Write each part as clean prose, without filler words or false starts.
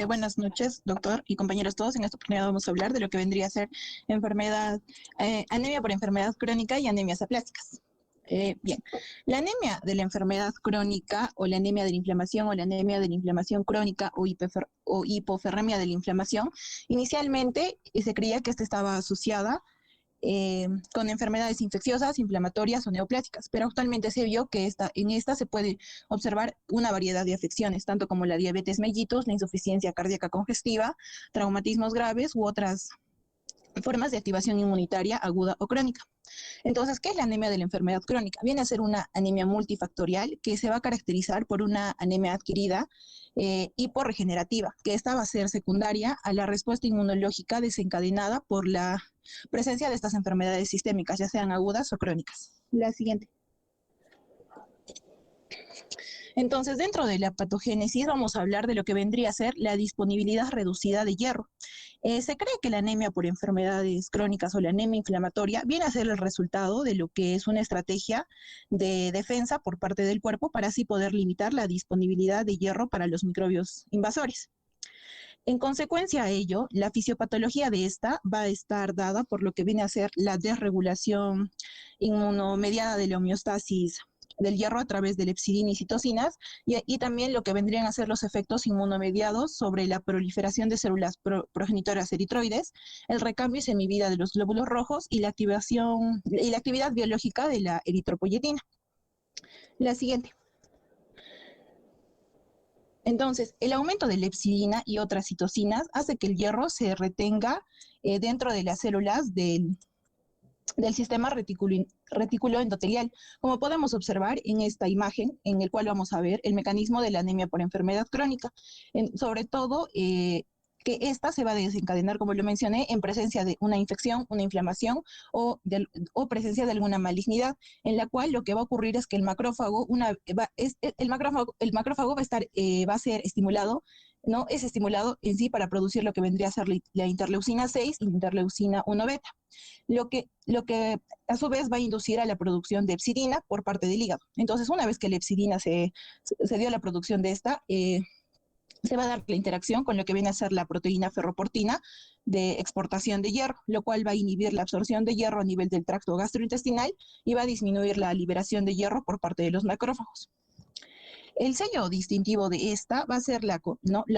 Buenas noches, doctor y compañeros todos. En esta oportunidad vamos a hablar de lo que vendría a ser enfermedad, anemia por enfermedad crónica y anemias aplásticas. Bien, la anemia de la enfermedad crónica o la anemia de la inflamación o la anemia de la inflamación crónica o hipoferremia de la inflamación, inicialmente se creía que esta estaba asociada con enfermedades infecciosas, inflamatorias o neoplásicas, pero actualmente se vio que en esta se puede observar una variedad de afecciones, tanto como la diabetes mellitus, la insuficiencia cardíaca congestiva, traumatismos graves u otras formas de activación inmunitaria aguda o crónica. Entonces, ¿qué es la anemia de la enfermedad crónica? Viene a ser una anemia multifactorial que se va a caracterizar por una anemia adquirida hiporregenerativa, que esta va a ser secundaria a la respuesta inmunológica desencadenada por la presencia de estas enfermedades sistémicas, ya sean agudas o crónicas. La siguiente. Entonces, dentro de la patogénesis vamos a hablar de lo que vendría a ser la disponibilidad reducida de hierro. Se cree que la anemia por enfermedades crónicas o la anemia inflamatoria viene a ser el resultado de lo que es una estrategia de defensa por parte del cuerpo para así poder limitar la disponibilidad de hierro para los microbios invasores. En consecuencia a ello, la fisiopatología de esta va a estar dada por lo que viene a ser la desregulación inmunomediada de la homeostasis del hierro a través de lepsidina y citocinas, y también lo que vendrían a ser los efectos inmunomediados sobre la proliferación de células progenitoras eritroides, el recambio y semivida de los glóbulos rojos y la activación y la actividad biológica de la eritropoyetina. La siguiente. Entonces, el aumento de lepsidina y otras citocinas hace que el hierro se retenga dentro de las células del sistema retículo endotelial, como podemos observar en esta imagen, en el cual vamos a ver el mecanismo de la anemia por enfermedad crónica. Sobre todo, que esta se va a desencadenar, como lo mencioné, en presencia de una infección, una inflamación o presencia de alguna malignidad, en la cual lo que va a ocurrir es que el macrófago, el macrófago va a ser estimulado, ¿no? Es estimulado en sí para producir lo que vendría a ser la interleucina 6 y la interleucina 1 beta. Lo que a su vez va a inducir a la producción de hepcidina por parte del hígado. Entonces, una vez que la hepcidina se dio a la producción de esta, se va a dar la interacción con lo que viene a ser la proteína ferroportina de exportación de hierro, lo cual va a inhibir la absorción de hierro a nivel del tracto gastrointestinal y va a disminuir la liberación de hierro por parte de los macrófagos. El sello distintivo de esta va a ser la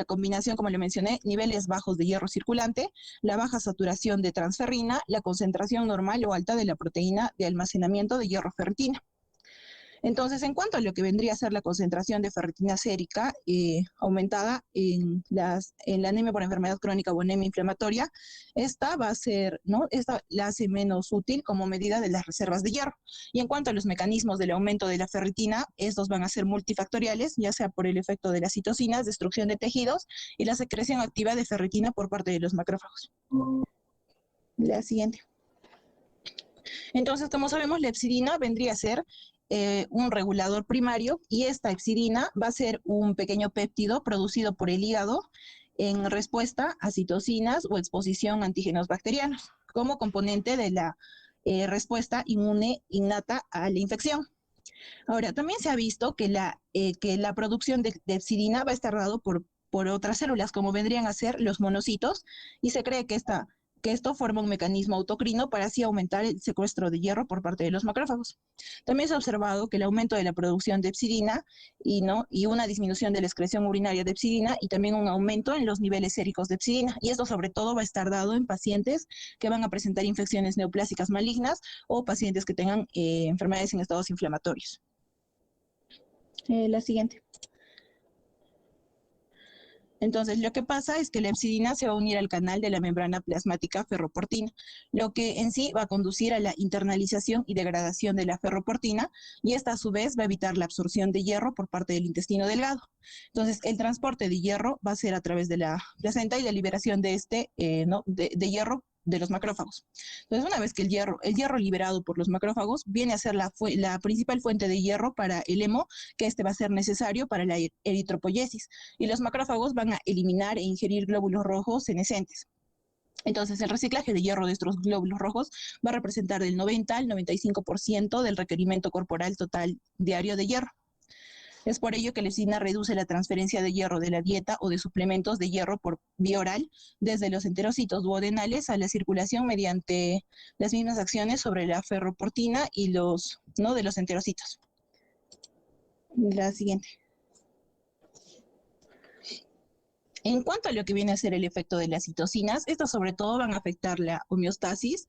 combinación, como le mencioné, niveles bajos de hierro circulante, la baja saturación de transferrina, la concentración normal o alta de la proteína de almacenamiento de hierro ferritina. Entonces, en cuanto a lo que vendría a ser la concentración de ferritina sérica aumentada en la anemia por enfermedad crónica o anemia inflamatoria, esta va a ser, ¿no? Esta la hace menos útil como medida de las reservas de hierro. Y en cuanto a los mecanismos del aumento de la ferritina, estos van a ser multifactoriales, ya sea por el efecto de las citocinas, destrucción de tejidos y la secreción activa de ferritina por parte de los macrófagos. La siguiente. Entonces, como sabemos, la hepcidina vendría a ser un regulador primario y esta hepcidina va a ser un pequeño péptido producido por el hígado en respuesta a citocinas o exposición a antígenos bacterianos como componente de la respuesta inmune innata a la infección. Ahora, también se ha visto que la producción de hepcidina va a estar dado por otras células, como vendrían a ser los monocitos, y se cree que esto forma un mecanismo autocrino para así aumentar el secuestro de hierro por parte de los macrófagos. También se ha observado que el aumento de la producción de hepcidina y una disminución de la excreción urinaria de hepcidina y también un aumento en los niveles séricos de hepcidina. Y esto sobre todo va a estar dado en pacientes que van a presentar infecciones neoplásicas malignas o pacientes que tengan enfermedades en estados inflamatorios. La siguiente. Entonces, lo que pasa es que la hepcidina se va a unir al canal de la membrana plasmática ferroportina, lo que en sí va a conducir a la internalización y degradación de la ferroportina, y esta a su vez va a evitar la absorción de hierro por parte del intestino delgado. Entonces, el transporte de hierro va a ser a través de la placenta y la liberación de de hierro de los macrófagos. Entonces, una vez que el hierro liberado por los macrófagos viene a ser la principal fuente de hierro para el hemo, que va a ser necesario para la eritropoyesis, y los macrófagos van a eliminar e ingerir glóbulos rojos senescentes. Entonces, el reciclaje de hierro de estos glóbulos rojos va a representar del 90 al 95% del requerimiento corporal total diario de hierro. Es por ello que la lepsina reduce la transferencia de hierro de la dieta o de suplementos de hierro por vía oral desde los enterocitos duodenales a la circulación mediante las mismas acciones sobre la ferroportina y los, ¿no?, de los enterocitos. La siguiente. En cuanto a lo que viene a ser el efecto de las citocinas, estas sobre todo van a afectar la homeostasis,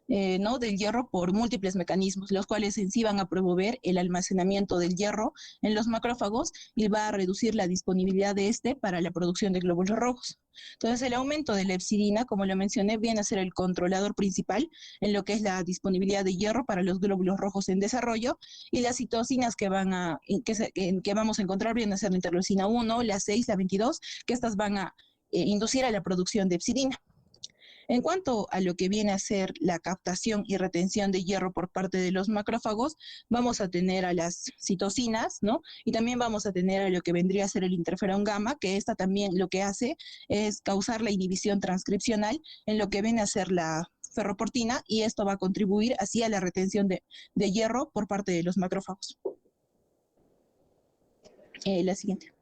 ¿no?, del hierro por múltiples mecanismos, los cuales en sí van a promover el almacenamiento del hierro en los macrófagos y va a reducir la disponibilidad de este para la producción de glóbulos rojos. Entonces, el aumento de la hepcidina, como lo mencioné, viene a ser el controlador principal en lo que es la disponibilidad de hierro para los glóbulos rojos en desarrollo, y las citocinas que vamos a encontrar vienen a ser la interleucina 1, la 6, la 22, que estas van a inducir a la producción de hepcidina. En cuanto a lo que viene a ser la captación y retención de hierro por parte de los macrófagos, vamos a tener a las citocinas, ¿no? Y también vamos a tener a lo que vendría a ser el interferón gamma, que esta también lo que hace es causar la inhibición transcripcional en lo que viene a ser la ferroportina, y esto va a contribuir así a la retención de hierro por parte de los macrófagos. La siguiente.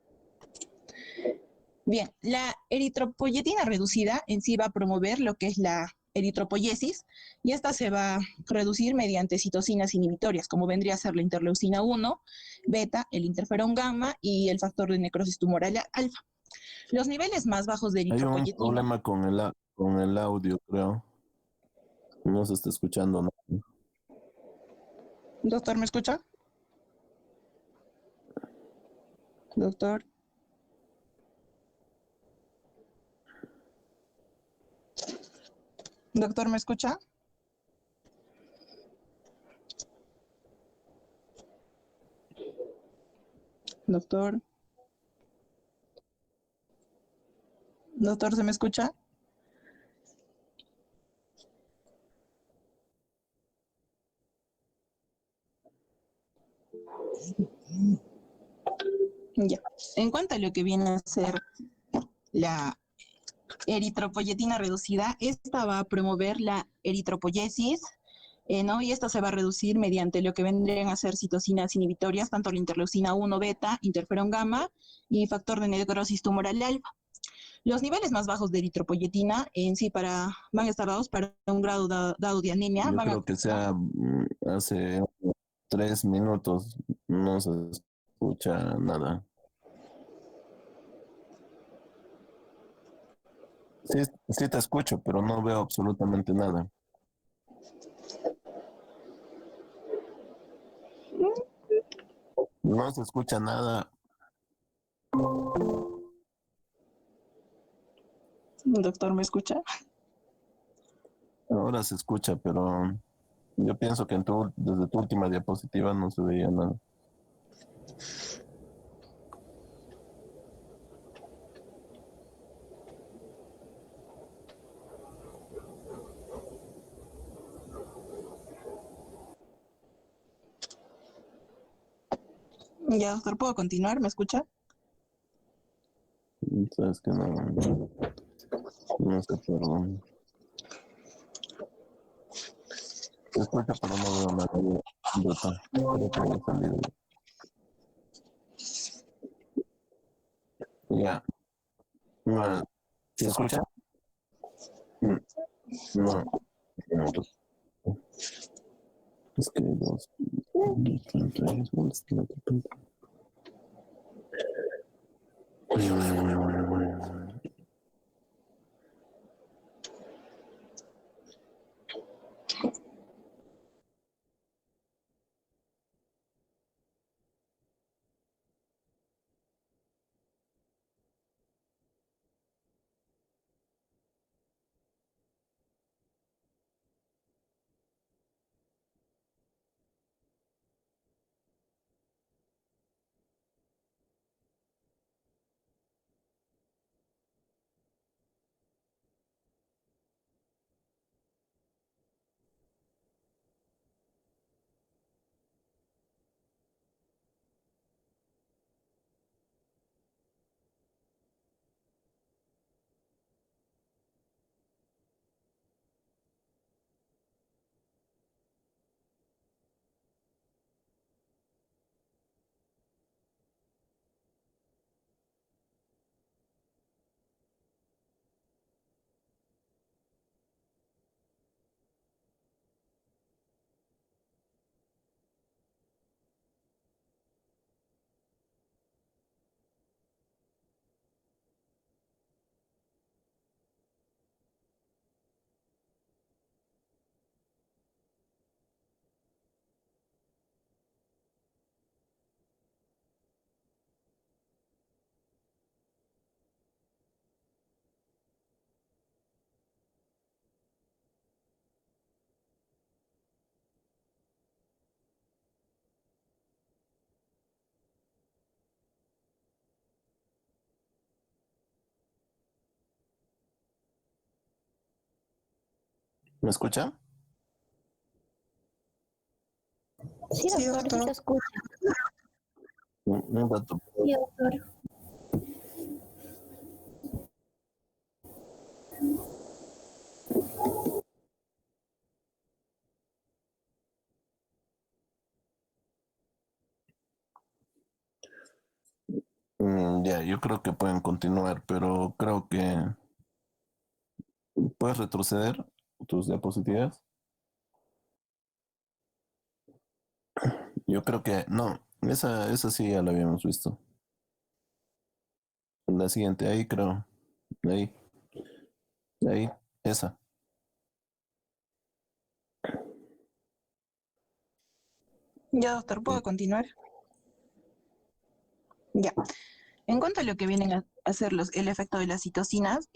Bien, la eritropoyetina reducida en sí va a promover lo que es la eritropoyesis, y esta se va a reducir mediante citocinas inhibitorias, como vendría a ser la interleucina 1, beta, el interferón gamma y el factor de necrosis tumoral alfa. Los niveles más bajos de Hay un eritropoyetina... problema con el audio, creo. No se está escuchando nada. Doctor, ¿me escucha? Doctor. Doctor, ¿me escucha? Doctor. Doctor, ¿se me escucha? Ya. En cuanto a lo que viene a ser la eritropoyetina reducida, esta va a promover la eritropoyesis, ¿no? Y esta se va a reducir mediante lo que vendrían a ser citocinas inhibitorias, tanto la interleucina 1 beta, interferón gamma y factor de necrosis tumoral alfa. Los niveles más bajos de eritropoyetina en sí van a estar dados para un grado dado de anemia. Yo creo que sea hace 3 minutos no se escucha nada. Sí, sí te escucho, pero no veo absolutamente nada. No se escucha nada. Doctor, ¿me escucha? Ahora se escucha, pero yo pienso que desde tu última diapositiva no se veía nada. Ya, doctor, ¿puedo continuar? ¿Me escucha? Sabes que no sé, pero se escucha, pero no veo nada. Creo que haya salido. Ya. No, ¿se escucha? No. No. Es que los... ¿Me escucha? Sí, Sí, doctor, sí se doctor. escucha. Un rato. Sí, doctor. Ya, yo creo que pueden continuar, pero creo que puedes retroceder tus diapositivas. Yo creo que no, esa sí ya la habíamos visto. La siguiente, ahí creo. Ahí, ahí, esa. Ya, doctor, ¿puedo Sí. continuar? Ya. En cuanto a lo que vienen a hacer el efecto de las citocinas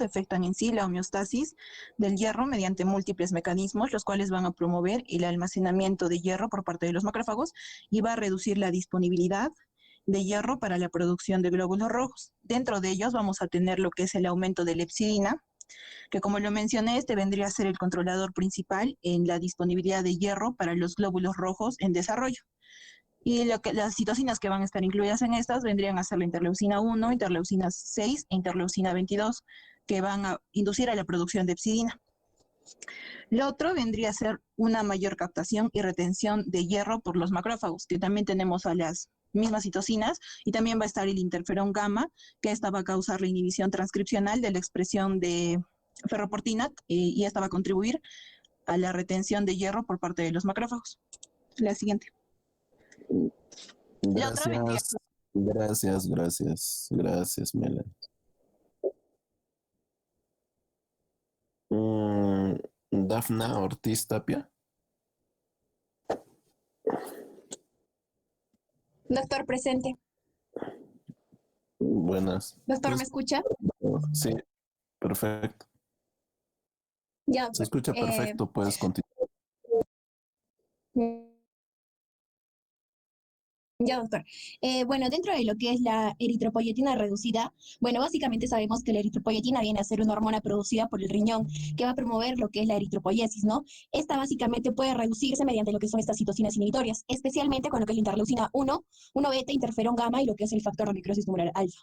afectan en sí la homeostasis del hierro mediante múltiples mecanismos, los cuales van a promover el almacenamiento de hierro por parte de los macrófagos y va a reducir la disponibilidad de hierro para la producción de glóbulos rojos. Dentro de ellos vamos a tener lo que es el aumento de la lepsidina, que como lo mencioné, este vendría a ser el controlador principal en la disponibilidad de hierro para los glóbulos rojos en desarrollo. Y las citocinas que van a estar incluidas en estas vendrían a ser la interleucina 1, interleucina 6 e interleucina 22, que van a inducir a la producción de epsidina. Lo otro vendría a ser una mayor captación y retención de hierro por los macrófagos, que también tenemos a las mismas citocinas, y también va a estar el interferón gamma, que esta va a causar la inhibición transcripcional de la expresión de ferroportina, y esta va a contribuir a la retención de hierro por parte de los macrófagos. La siguiente. La otra vendría. Gracias, Mela. Dafna Ortiz Tapia. Doctor, presente. Buenas. Doctor, ¿me Pues, escucha? sí, perfecto. Ya, Se doctor. escucha perfecto, puedes continuar. Ya, doctor. Bueno, dentro de lo que es la eritropoyetina reducida, bueno, básicamente sabemos que la eritropoyetina viene a ser una hormona producida por el riñón que va a promover lo que es la eritropoyesis, ¿no? Esta básicamente puede reducirse mediante lo que son estas citocinas inhibitorias, especialmente con lo que es la interleucina 1 beta, interferón gamma y lo que es el factor de necrosis tumoral alfa.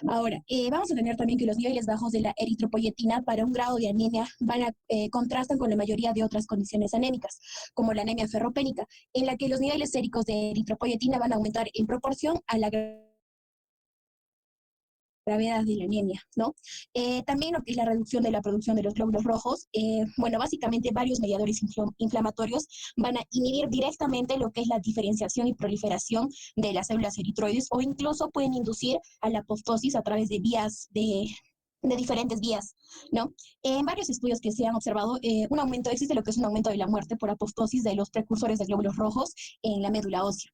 Ahora, vamos a tener también que los niveles bajos de la eritropoyetina para un grado de anemia contrastan con la mayoría de otras condiciones anémicas, como la anemia ferropénica, en la que los niveles séricos de eritropoyetina van a aumentar en proporción a la gravedad de la anemia, ¿no? También lo que es la reducción de la producción de los glóbulos rojos, bueno, básicamente varios mediadores inflamatorios van a inhibir directamente lo que es la diferenciación y proliferación de las células eritroides o incluso pueden inducir a la apoptosis a través de vías de diferentes vías, ¿no? En varios estudios que se han observado, existe lo que es un aumento de la muerte por apoptosis de los precursores de glóbulos rojos en la médula ósea.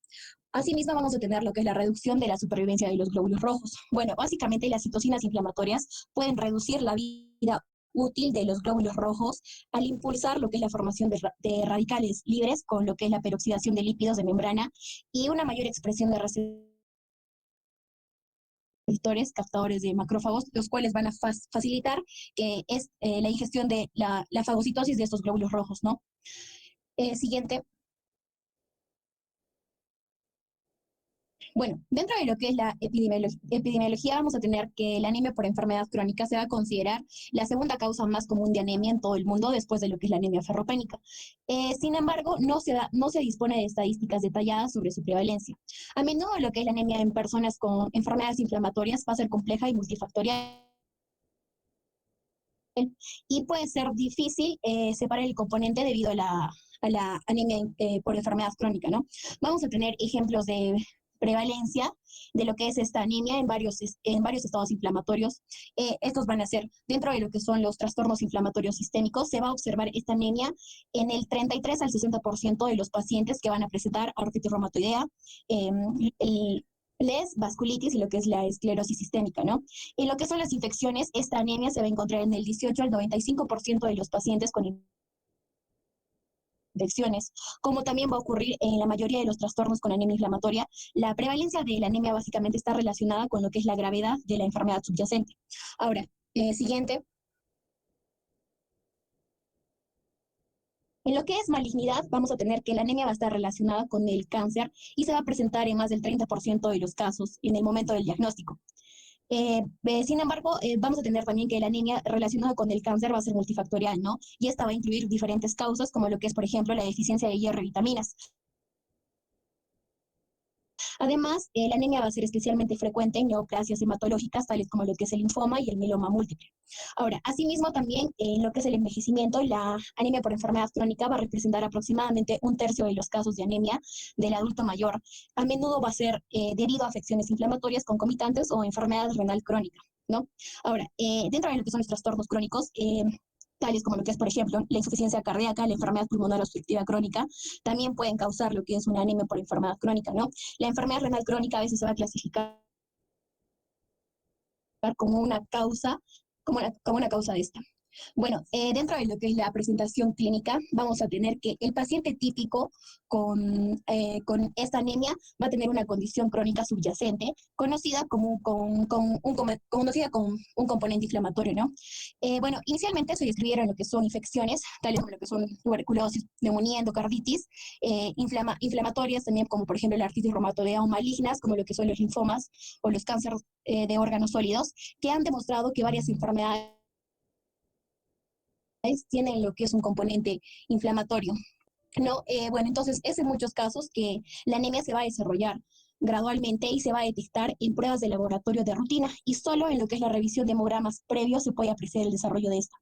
Asimismo, vamos a tener lo que es la reducción de la supervivencia de los glóbulos rojos. Bueno, básicamente las citocinas inflamatorias pueden reducir la vida útil de los glóbulos rojos al impulsar lo que es la formación de radicales libres con lo que es la peroxidación de lípidos de membrana y una mayor expresión de receptores captadores de macrófagos, los cuales van a facilitar que es la ingestión de la fagocitosis de estos glóbulos rojos, ¿no? Siguiente. Bueno, dentro de lo que es la epidemiología, vamos a tener que la anemia por enfermedad crónica se va a considerar la segunda causa más común de anemia en todo el mundo después de lo que es la anemia ferropénica. Sin embargo, no se dispone de estadísticas detalladas sobre su prevalencia. A menudo lo que es la anemia en personas con enfermedades inflamatorias va a ser compleja y multifactorial y puede ser difícil separar el componente debido a la anemia por enfermedad crónica, ¿no? Vamos a tener ejemplos de prevalencia de lo que es esta anemia en varios estados inflamatorios. Estos van a ser dentro de lo que son los trastornos inflamatorios sistémicos. Se va a observar esta anemia en el 33 al 60% de los pacientes que van a presentar artritis reumatoidea, les vasculitis y lo que es la esclerosis sistémica, ¿no? En lo que son las infecciones, esta anemia se va a encontrar en el 18 al 95% de los pacientes con infecciones, como también va a ocurrir en la mayoría de los trastornos con anemia inflamatoria. La prevalencia de la anemia básicamente está relacionada con lo que es la gravedad de la enfermedad subyacente. Ahora, siguiente. En lo que es malignidad, vamos a tener que la anemia va a estar relacionada con el cáncer y se va a presentar en más del 30% de los casos en el momento del diagnóstico. Sin embargo, vamos a tener también que la anemia relacionada con el cáncer va a ser multifactorial, ¿no? Y esta va a incluir diferentes causas, como lo que es, por ejemplo, la deficiencia de hierro y vitaminas. Además, la anemia va a ser especialmente frecuente en neoplasias hematológicas, tales como lo que es el linfoma y el mieloma múltiple. Ahora, asimismo, también en lo que es el envejecimiento, la anemia por enfermedad crónica va a representar aproximadamente un tercio de los casos de anemia del adulto mayor. A menudo va a ser debido a afecciones inflamatorias concomitantes o enfermedad renal crónica, ¿no? Ahora, dentro de lo que son los trastornos crónicos, tales como lo que es, por ejemplo, la insuficiencia cardíaca, la enfermedad pulmonar obstructiva crónica, también pueden causar lo que es una anemia por enfermedad crónica, ¿no? La enfermedad renal crónica a veces se va a clasificar como una causa, como una causa de esta. Bueno, dentro de lo que es la presentación clínica, vamos a tener que el paciente típico con esta anemia va a tener una condición crónica subyacente, conocida como un componente inflamatorio, ¿no? Bueno, inicialmente se describieron lo que son infecciones, tales como lo que son tuberculosis, neumonía, endocarditis, inflamatorias también, como por ejemplo la artritis reumatoidea o malignas, como lo que son los linfomas o los cánceres de órganos sólidos, que han demostrado que varias enfermedades tienen lo que es un componente inflamatorio, ¿no? Bueno, entonces es en muchos casos que la anemia se va a desarrollar gradualmente y se va a detectar en pruebas de laboratorio de rutina y solo en lo que es la revisión de hemogramas previos se puede apreciar el desarrollo de esta.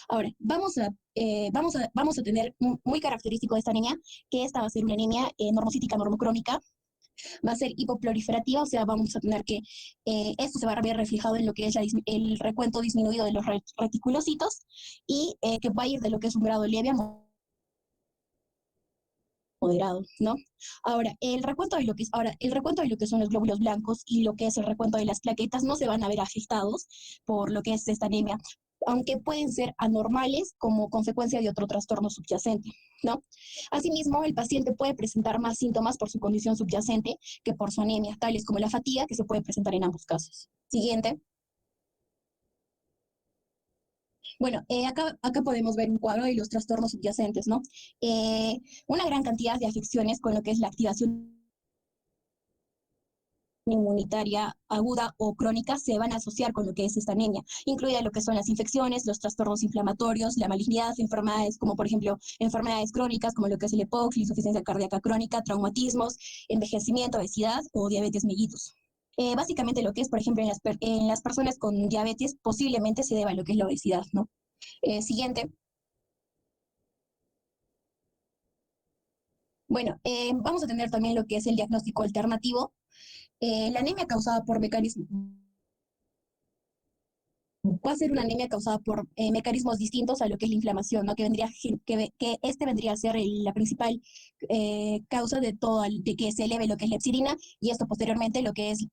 Ahora, vamos a tener muy característico de esta anemia, que esta va a ser una anemia normocítica normocrónica, va a ser hipoproliferativa, o sea, vamos a tener que esto se va a ver reflejado en lo que es el recuento disminuido de los reticulocitos y que va a ir de lo que es un grado leve a moderado, ¿no? Ahora, el recuento de lo que son los glóbulos blancos y lo que es el recuento de las plaquetas no se van a ver afectados por lo que es esta anemia, aunque pueden ser anormales como consecuencia de otro trastorno subyacente, ¿no? Asimismo, el paciente puede presentar más síntomas por su condición subyacente que por su anemia, tales como la fatiga, que se puede presentar en ambos casos. Siguiente. Bueno, acá podemos ver un cuadro de los trastornos subyacentes, ¿no? Una gran cantidad de afecciones con lo que es la activación inmunitaria aguda o crónica se van a asociar con lo que es esta anemia, incluida lo que son las infecciones, los trastornos inflamatorios, la malignidad, enfermedades como por ejemplo enfermedades crónicas como lo que es el EPOC, la insuficiencia cardíaca crónica, traumatismos, envejecimiento, obesidad o diabetes mellitus. Básicamente lo que es, por ejemplo, en las personas con diabetes posiblemente se deba a lo que es la obesidad, ¿no? Siguiente. Bueno, vamos a tener también lo que es el diagnóstico alternativo. La anemia causada por mecanismos va a ser una anemia causada por mecanismos distintos a lo que es la inflamación, ¿no? Que este vendría a ser la principal causa de todo, de que se eleve lo que es la hepcidina y esto posteriormente lo que es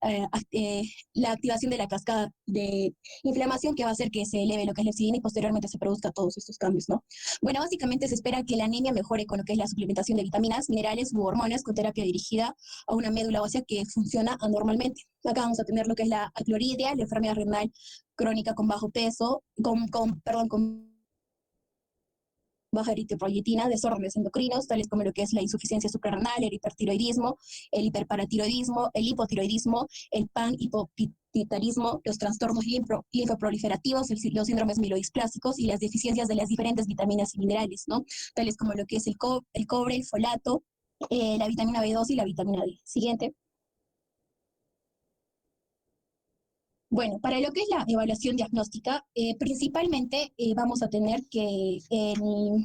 la activación de la cascada de inflamación que va a hacer que se eleve lo que es la hepcidina y posteriormente se produzca todos estos cambios, ¿no? Bueno, básicamente se espera que la anemia mejore con lo que es la suplementación de vitaminas, minerales u hormonas con terapia dirigida a una médula ósea que funciona anormalmente. Acá vamos a tener lo que es la acloridia, la enfermedad renal crónica con bajo peso, con baja eritropoyetina, desórdenes endocrinos, tales como lo que es la insuficiencia suprarrenal, el hipertiroidismo, el hiperparatiroidismo, el hipotiroidismo, el panhipopituitarismo, los trastornos linfoproliferativos, los síndromes mielodisplásicos y las deficiencias de las diferentes vitaminas y minerales, ¿no? Tales como lo que es el cobre, el folato, la vitamina B2 y la vitamina D. Siguiente. Bueno, para lo que es la evaluación diagnóstica, principalmente vamos a tener que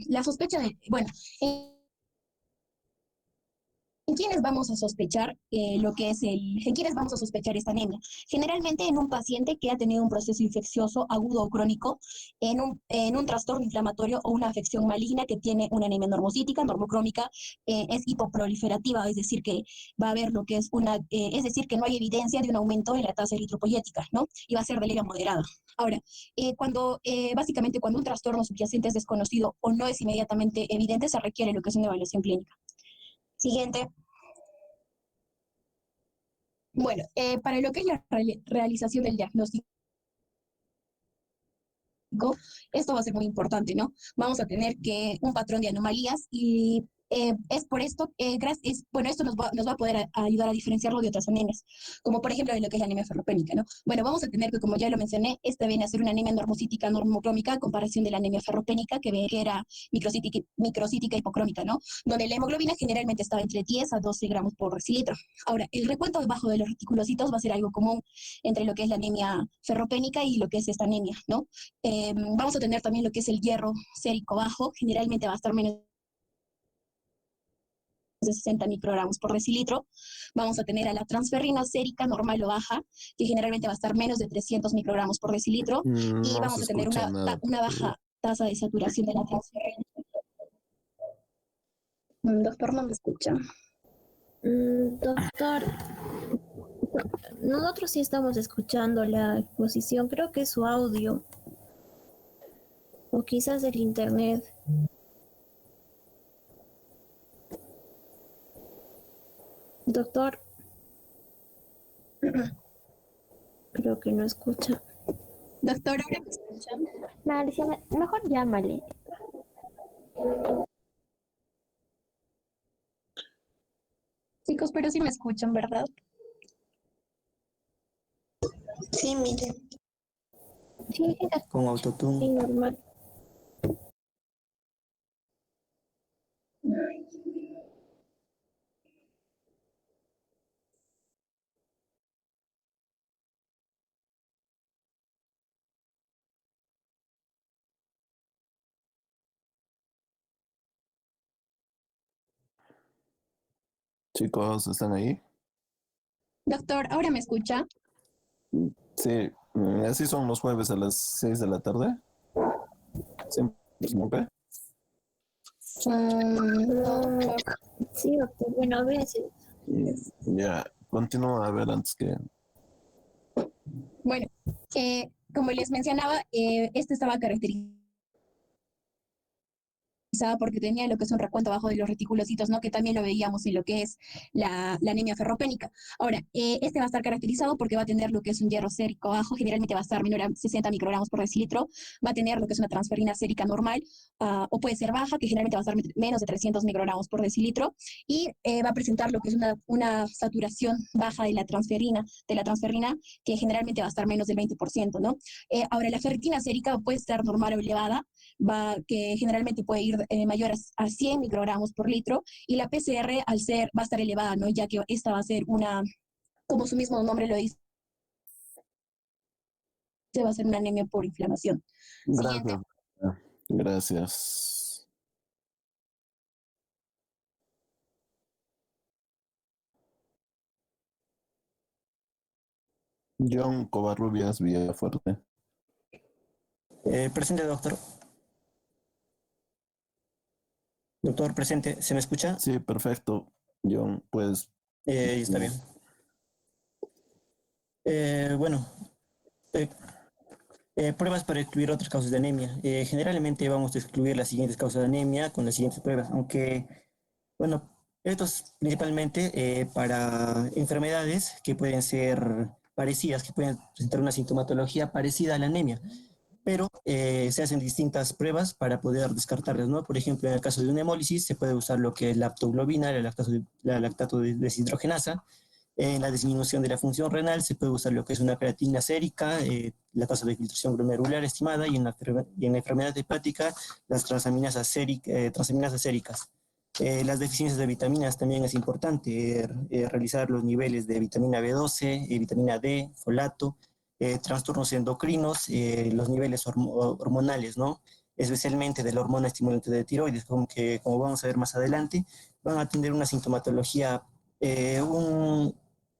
la sospecha de, bueno, ¿en quiénes vamos a sospechar en quiénes vamos a sospechar esta anemia? Generalmente en un paciente que ha tenido un proceso infeccioso agudo o crónico, en un trastorno inflamatorio o una afección maligna que tiene una anemia normocítica, normocrómica, es hipoproliferativa, es decir, que va a haber lo que es es decir, que no hay evidencia de un aumento en la tasa eritropoyética, ¿no? Y va a ser de leve a moderada. Ahora, básicamente cuando un trastorno subyacente es desconocido o no es inmediatamente evidente, se requiere lo que es una evaluación clínica. Siguiente. Bueno, para lo que es la realización del diagnóstico diagnóstico, esto va a ser muy importante, ¿no? Vamos a tener que un patrón de anomalías y es por esto, bueno, esto nos va a poder ayudar a diferenciarlo de otras anemias, como por ejemplo de lo que es la anemia ferropénica, ¿no? Bueno, vamos a tener que, como ya lo mencioné, esta viene a ser una anemia normocítica normocrómica a comparación de la anemia ferropénica, que era microcítica hipocrómica, ¿no? Donde la hemoglobina generalmente estaba entre 10 a 12 gramos por decilitro. Ahora, el recuento debajo de los reticulocitos va a ser algo común entre lo que es la anemia ferropénica y lo que es esta anemia, ¿no? Vamos a tener también lo que es el hierro sérico bajo, generalmente va a estar menos de 60 microgramos por decilitro. Vamos a tener a la transferrina sérica normal o baja, que generalmente va a estar menos de 300 microgramos por decilitro. Y No se vamos a tener escucha nada, por una favor. baja tasa de saturación de la transferrina. Doctor, no me escucha. Doctor, nosotros sí estamos escuchando la exposición, creo que es su audio o quizás el internet. Doctor, creo que no escucha. Doctor, ¿ahora me escucha? Alicia, mejor llámale. Chicos, pero sí me escuchan, ¿verdad? Sí, mire, Sí, con sí, autotune. normal. Chicos, ¿están ahí? Doctor, ¿ahora me escucha? Sí, así son los jueves a las 6 de la tarde. Siempre, ¿ok? Doctor. Sí, doctor, bueno, a veces. Ya, continúa a ver antes que... Bueno, como les mencionaba, este estaba caracterizado porque tenía lo que es un recuento abajo de los reticulocitos, ¿no? Que también lo veíamos en lo que es la anemia ferropénica. Ahora, este va a estar caracterizado porque va a tener lo que es un hierro sérico bajo, generalmente va a estar menor a 60 microgramos por decilitro, va a tener lo que es una transferina sérica normal, o puede ser baja, que generalmente va a estar menos de 300 microgramos por decilitro, y va a presentar lo que es una saturación baja de la transferina, que generalmente va a estar menos del 20%, ¿no? Ahora, la ferritina sérica puede estar normal o elevada, que generalmente puede ir mayor a 100 microgramos por litro, y la PCR va a estar elevada, ¿no? Ya que esta va a ser como su mismo nombre lo dice, va a ser una anemia por inflamación. Siguiente. Gracias. Gracias. John Covarrubias Villafuerte. Presente, doctor. Doctor, presente. ¿Se me escucha? Sí, perfecto. John, pues... Está bien. Bueno, eh, pruebas para excluir otras causas de anemia. Generalmente vamos a excluir las siguientes causas de anemia con las siguientes pruebas, aunque, bueno, esto es principalmente para enfermedades que pueden ser parecidas, que pueden presentar una sintomatología parecida a la anemia, pero se hacen distintas pruebas para poder descartarlas, ¿no? Por ejemplo, en el caso de una hemólisis se puede usar lo que es la aptoglobina, la lactato deshidrogenasa. En la disminución de la función renal se puede usar lo que es una creatina sérica, la tasa de filtración glomerular estimada, y en la enfermedad hepática las transaminasas séricas. Las deficiencias de vitaminas también es importante realizar los niveles de vitamina B12, vitamina D, folato, trastornos endocrinos, los niveles hormonales, ¿no? Especialmente de la hormona estimulante de tiroides, como vamos a ver más adelante, van a tener una sintomatología,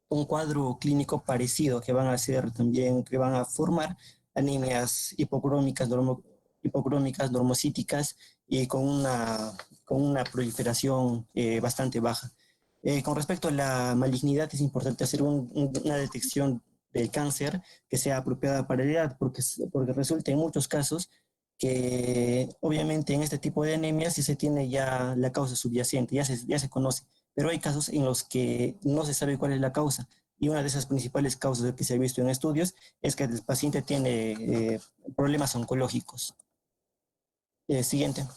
un cuadro clínico parecido, que van a ser también, que van a formar anemias hipocrómicas, normocíticas, y con una proliferación bastante baja. Con respecto a la malignidad, es importante hacer una detección del cáncer que sea apropiada para la edad, porque resulta en muchos casos que obviamente en este tipo de anemia sí se tiene ya la causa subyacente, ya se conoce, pero hay casos en los que no se sabe cuál es la causa. Y una de esas principales causas que se ha visto en estudios es que el paciente tiene problemas oncológicos. Siguiente.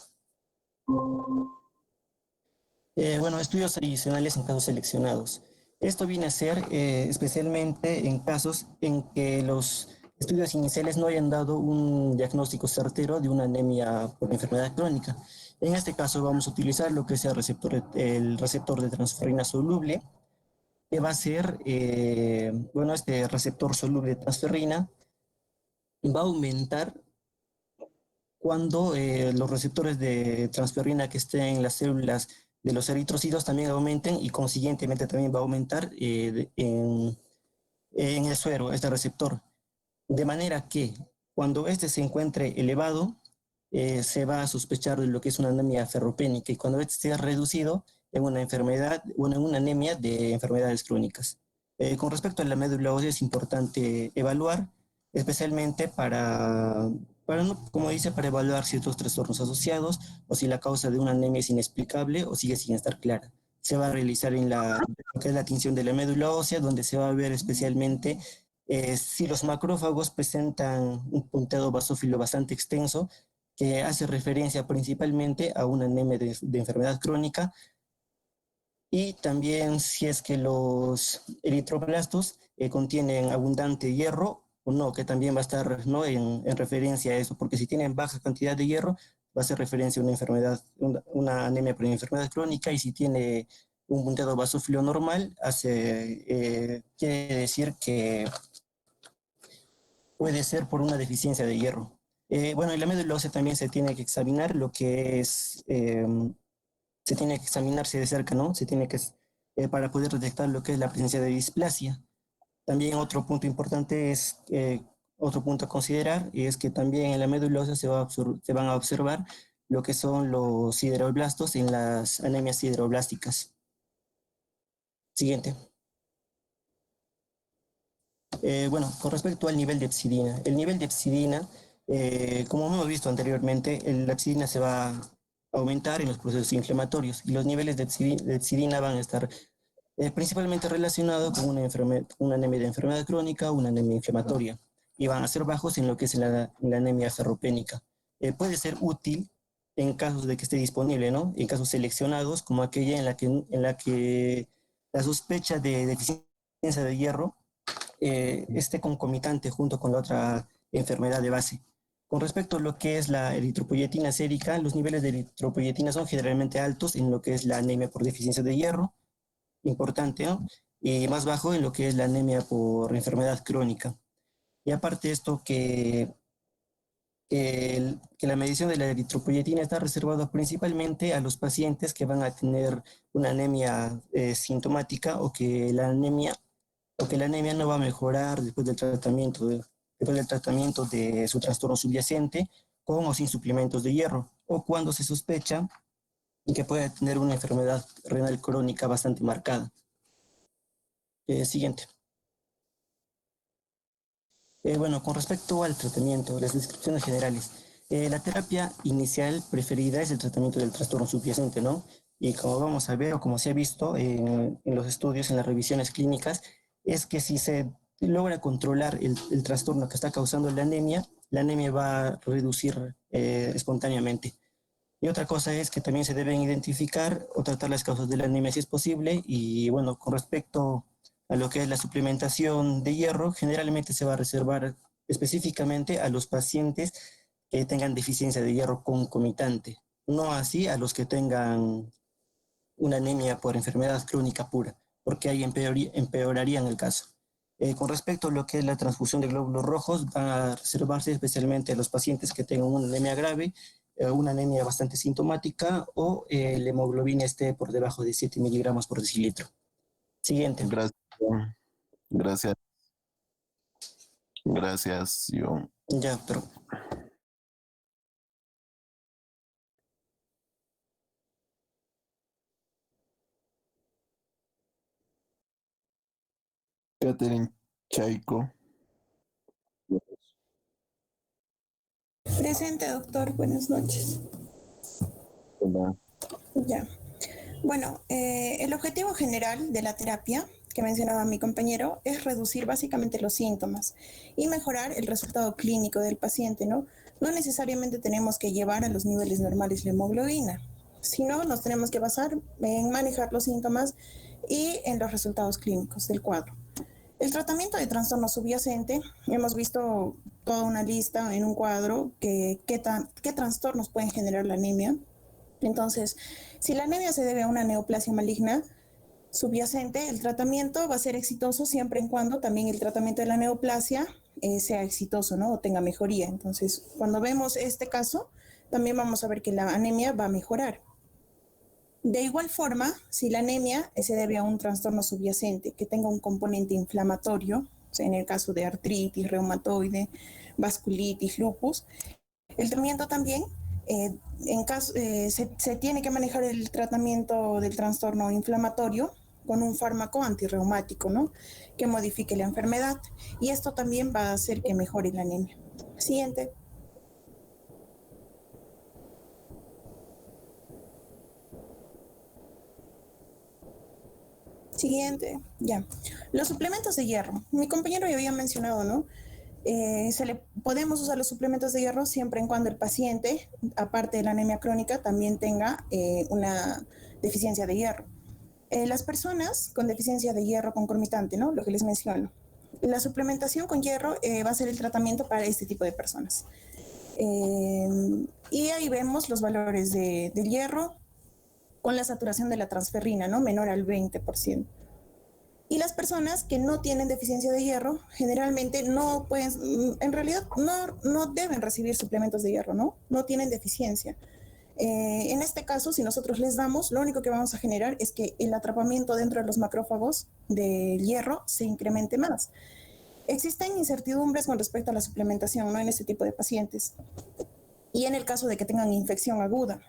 Bueno, estudios adicionales en casos seleccionados. Esto viene a ser especialmente en casos en que los estudios iniciales no hayan dado un diagnóstico certero de una anemia por enfermedad crónica. En este caso vamos a utilizar lo que es el receptor de transferrina soluble, que va a ser, bueno, este receptor soluble de transferrina va a aumentar cuando los receptores de transferrina que estén en las células de los eritrocitos también aumenten y consiguientemente también va a aumentar en el suero este receptor. De manera que cuando este se encuentre elevado, se va a sospechar de lo que es una anemia ferropénica y cuando este sea reducido en una enfermedad, en una anemia de enfermedades crónicas. Con respecto a la médula ósea es importante evaluar, especialmente como dice, para evaluar ciertos trastornos asociados o si la causa de una anemia es inexplicable o sigue sin estar clara. Se va a realizar lo que es la tinción de la médula ósea, donde se va a ver especialmente si los macrófagos presentan un punteado basófilo bastante extenso, que hace referencia principalmente a una anemia de enfermedad crónica, y también si es que los eritroblastos contienen abundante hierro o no, que también va a estar, ¿no?, en referencia a eso, porque si tienen baja cantidad de hierro, va a hacer referencia a una enfermedad, una anemia por enfermedad crónica, y si tiene un punteado basófilo normal, quiere decir que puede ser por una deficiencia de hierro. Bueno, en la médula ósea también se tiene que examinar lo que es, se tiene que examinarse de cerca, ¿no? Para poder detectar lo que es la presencia de displasia. También otro punto importante es, otro punto a considerar, es que también en la médula ósea se van a observar lo que son los sideroblastos en las anemias sideroblásticas. Siguiente. Bueno, con respecto al nivel de epsidina. El nivel de epsidina, como hemos visto anteriormente, la epsidina se va a aumentar en los procesos inflamatorios y los niveles de epsidina van a estar principalmente relacionados con una anemia de enfermedad crónica o una anemia inflamatoria, y van a ser bajos en lo que es la anemia ferropénica. Puede ser útil en casos de que esté disponible, ¿no? En casos seleccionados, como aquella en la que la sospecha de deficiencia de hierro esté concomitante junto con la otra enfermedad de base. Con respecto a lo que es la eritropoyetina sérica, los niveles de eritropoyetina son generalmente altos en lo que es la anemia por deficiencia de hierro, importante, ¿no? Y más bajo en lo que es la anemia por enfermedad crónica. Y aparte de esto, que la medición de la eritropoyetina está reservada principalmente a los pacientes que van a tener una anemia sintomática, o que la anemia no va a mejorar después del tratamiento de su trastorno subyacente, con o sin suplementos de hierro, o cuando se sospecha que puede tener una enfermedad renal crónica bastante marcada. Siguiente. Bueno, con respecto al tratamiento, las descripciones generales. La terapia inicial preferida es el tratamiento del trastorno subyacente, ¿no? Y como vamos a ver, o como se ha visto en los estudios, en las revisiones clínicas, es que si se logra controlar el trastorno que está causando la anemia va a reducir espontáneamente. Y otra cosa es que también se deben identificar o tratar las causas de la anemia si es posible. Y bueno, con respecto a lo que es la suplementación de hierro, generalmente se va a reservar específicamente a los pacientes que tengan deficiencia de hierro concomitante, no así a los que tengan una anemia por enfermedad crónica pura, porque ahí empeorarían el caso. Con respecto a lo que es la transfusión de glóbulos rojos, van a reservarse especialmente a los pacientes que tengan una anemia grave, una anemia bastante sintomática, o la hemoglobina esté por debajo de 7 miligramos por decilitro. Siguiente. Gracias. Gracias. Gracias, John. Ya, pero Catherine Chaiko. Presente, doctor. Buenas noches. Hola. Ya. Bueno, el objetivo general de la terapia que mencionaba mi compañero es reducir básicamente los síntomas y mejorar el resultado clínico del paciente, ¿no? No necesariamente tenemos que llevar a los niveles normales la hemoglobina, sino nos tenemos que basar en manejar los síntomas y en los resultados clínicos del cuadro. El tratamiento de trastorno subyacente, hemos visto toda una lista en un cuadro qué trastornos pueden generar la anemia. Entonces, si la anemia se debe a una neoplasia maligna subyacente, el tratamiento va a ser exitoso siempre y cuando también el tratamiento de la neoplasia sea exitoso, ¿no? O tenga mejoría. Entonces, cuando vemos este caso, también vamos a ver que la anemia va a mejorar. De igual forma, si la anemia se debe a un trastorno subyacente que tenga un componente inflamatorio, o sea, en el caso de artritis reumatoide, vasculitis, lupus, el tratamiento también, se tiene que manejar el tratamiento del trastorno inflamatorio con un fármaco antirreumático, ¿no? Que modifique la enfermedad. Y esto también va a hacer que mejore la anemia. Siguiente. Siguiente, ya. Los suplementos de hierro. Mi compañero ya había mencionado, ¿no? Podemos usar los suplementos de hierro siempre y cuando el paciente, aparte de la anemia crónica, también tenga una deficiencia de hierro. Las personas con deficiencia de hierro concomitante, ¿no? Lo que les menciono. La suplementación con hierro va a ser el tratamiento para este tipo de personas. Y ahí vemos los valores del hierro con la saturación de la transferrina, ¿no? Menor al 20%. Y las personas que no tienen deficiencia de hierro, generalmente no pueden, en realidad no deben recibir suplementos de hierro, ¿no? No tienen deficiencia. En este caso, si nosotros les damos, lo único que vamos a generar es que el atrapamiento dentro de los macrófagos del hierro se incremente más. Existen incertidumbres con respecto a la suplementación, ¿no? En este tipo de pacientes. Y en el caso de que tengan infección aguda.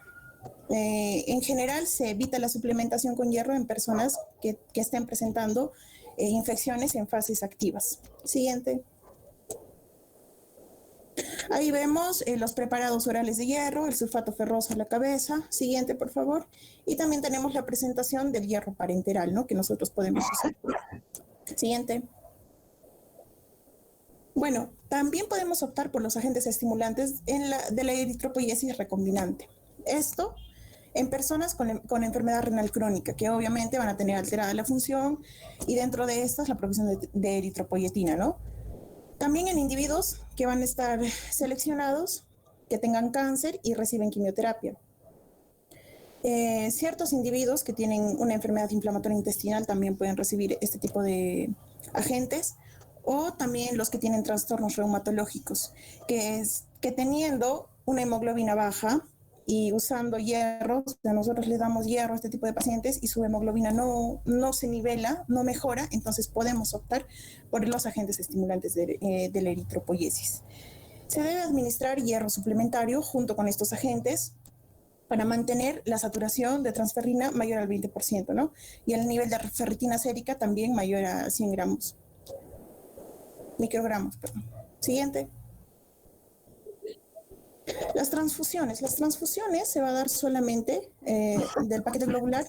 En general se evita la suplementación con hierro en personas que estén presentando infecciones en fases activas. Siguiente. Ahí vemos los preparados orales de hierro, el sulfato ferroso a la cabeza. Siguiente, por favor. Y también tenemos la presentación del hierro parenteral, ¿no? Que nosotros podemos usar. Siguiente. Bueno, también podemos optar por los agentes estimulantes de la eritropoiesis recombinante. Esto en personas con enfermedad renal crónica, que obviamente van a tener alterada la función y dentro de estas la producción de eritropoyetina, ¿no? También en individuos que van a estar seleccionados, que tengan cáncer y reciben quimioterapia. Ciertos individuos que tienen una enfermedad inflamatoria intestinal también pueden recibir este tipo de agentes, o también los que tienen trastornos reumatológicos, que teniendo una hemoglobina baja y usando hierro, o sea, nosotros le damos hierro a este tipo de pacientes y su hemoglobina no se nivela, no mejora, entonces podemos optar por los agentes estimulantes de la eritropoiesis. Se debe administrar hierro suplementario junto con estos agentes para mantener la saturación de transferrina mayor al 20%, ¿no? Y el nivel de ferritina sérica también mayor a 100 microgramos, perdón. Siguiente. Las transfusiones se va a dar solamente del paquete globular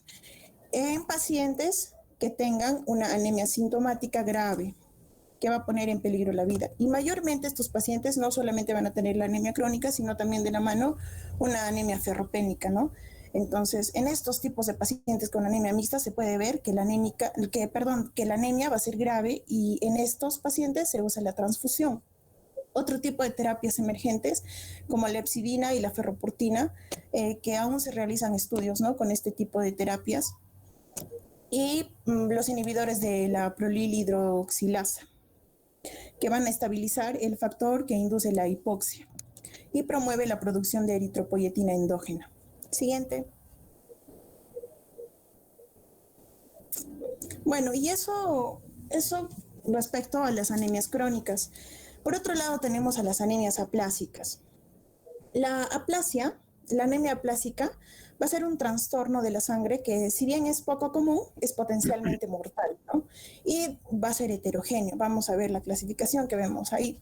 en pacientes que tengan una anemia sintomática grave, que va a poner en peligro la vida. Y mayormente estos pacientes no solamente van a tener la anemia crónica, sino también de la mano una anemia ferropénica, ¿no? Entonces, en estos tipos de pacientes con anemia mixta se puede ver que la anemia va a ser grave y en estos pacientes se usa la transfusión. Otro tipo de terapias emergentes como la epsidina y la ferroportina, que aún se realizan estudios, ¿no? Con este tipo de terapias, y los inhibidores de la prolilhidroxilasa, que van a estabilizar el factor que induce la hipoxia y promueve la producción de eritropoyetina endógena. Siguiente. Bueno, y eso respecto a las anemias crónicas. Por otro lado, tenemos a las anemias aplásicas. La anemia aplásica, va a ser un trastorno de la sangre que, si bien es poco común, es potencialmente mortal, ¿no? Y va a ser heterogéneo. Vamos a ver la clasificación que vemos ahí.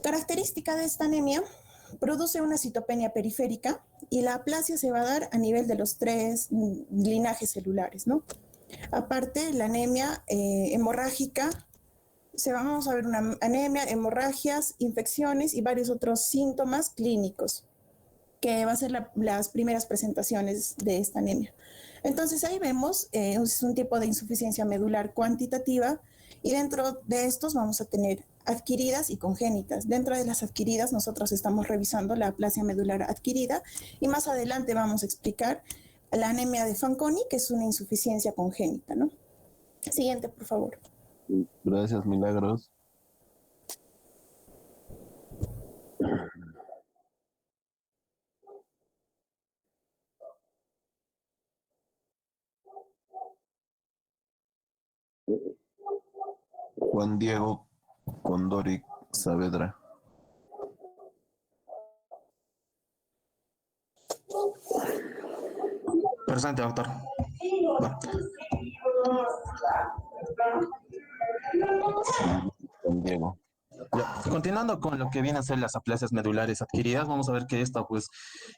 Característica de esta anemia: produce una citopenia periférica y la aplasia se va a dar a nivel de los 3 linajes celulares, ¿no? Aparte, la anemia hemorrágica, vamos a ver una anemia, hemorragias, infecciones y varios otros síntomas clínicos, que va a ser las primeras presentaciones de esta anemia. Entonces ahí vemos, es un tipo de insuficiencia medular cuantitativa, y dentro de estos vamos a tener adquiridas y congénitas. Dentro de las adquiridas nosotros estamos revisando la aplasia medular adquirida, y más adelante vamos a explicar la anemia de Fanconi, que es una insuficiencia congénita, ¿no? Siguiente, por favor. Gracias, Milagros. Juan Diego Condori Saavedra. Presente, doctor. Va. Juan Diego. Ya. Continuando con lo que vienen a ser las aplasias medulares adquiridas, vamos a ver que esto pues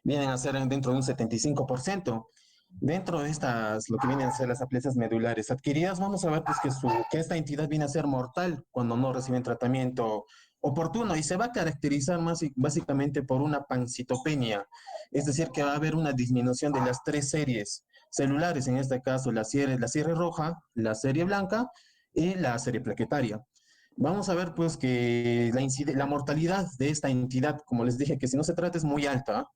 vienen a ser dentro de un 75%. Dentro de estas, lo que vienen a ser las aplasias medulares adquiridas, vamos a ver pues que esta entidad viene a ser mortal cuando no reciben tratamiento oportuno, y se va a caracterizar más básicamente por una pancitopenia, es decir, que va a haber una disminución de las tres series celulares, en este caso la serie roja, la serie blanca y la serie plaquetaria. Vamos a ver pues que la mortalidad de esta entidad, como les dije, que si no se trata es muy alta.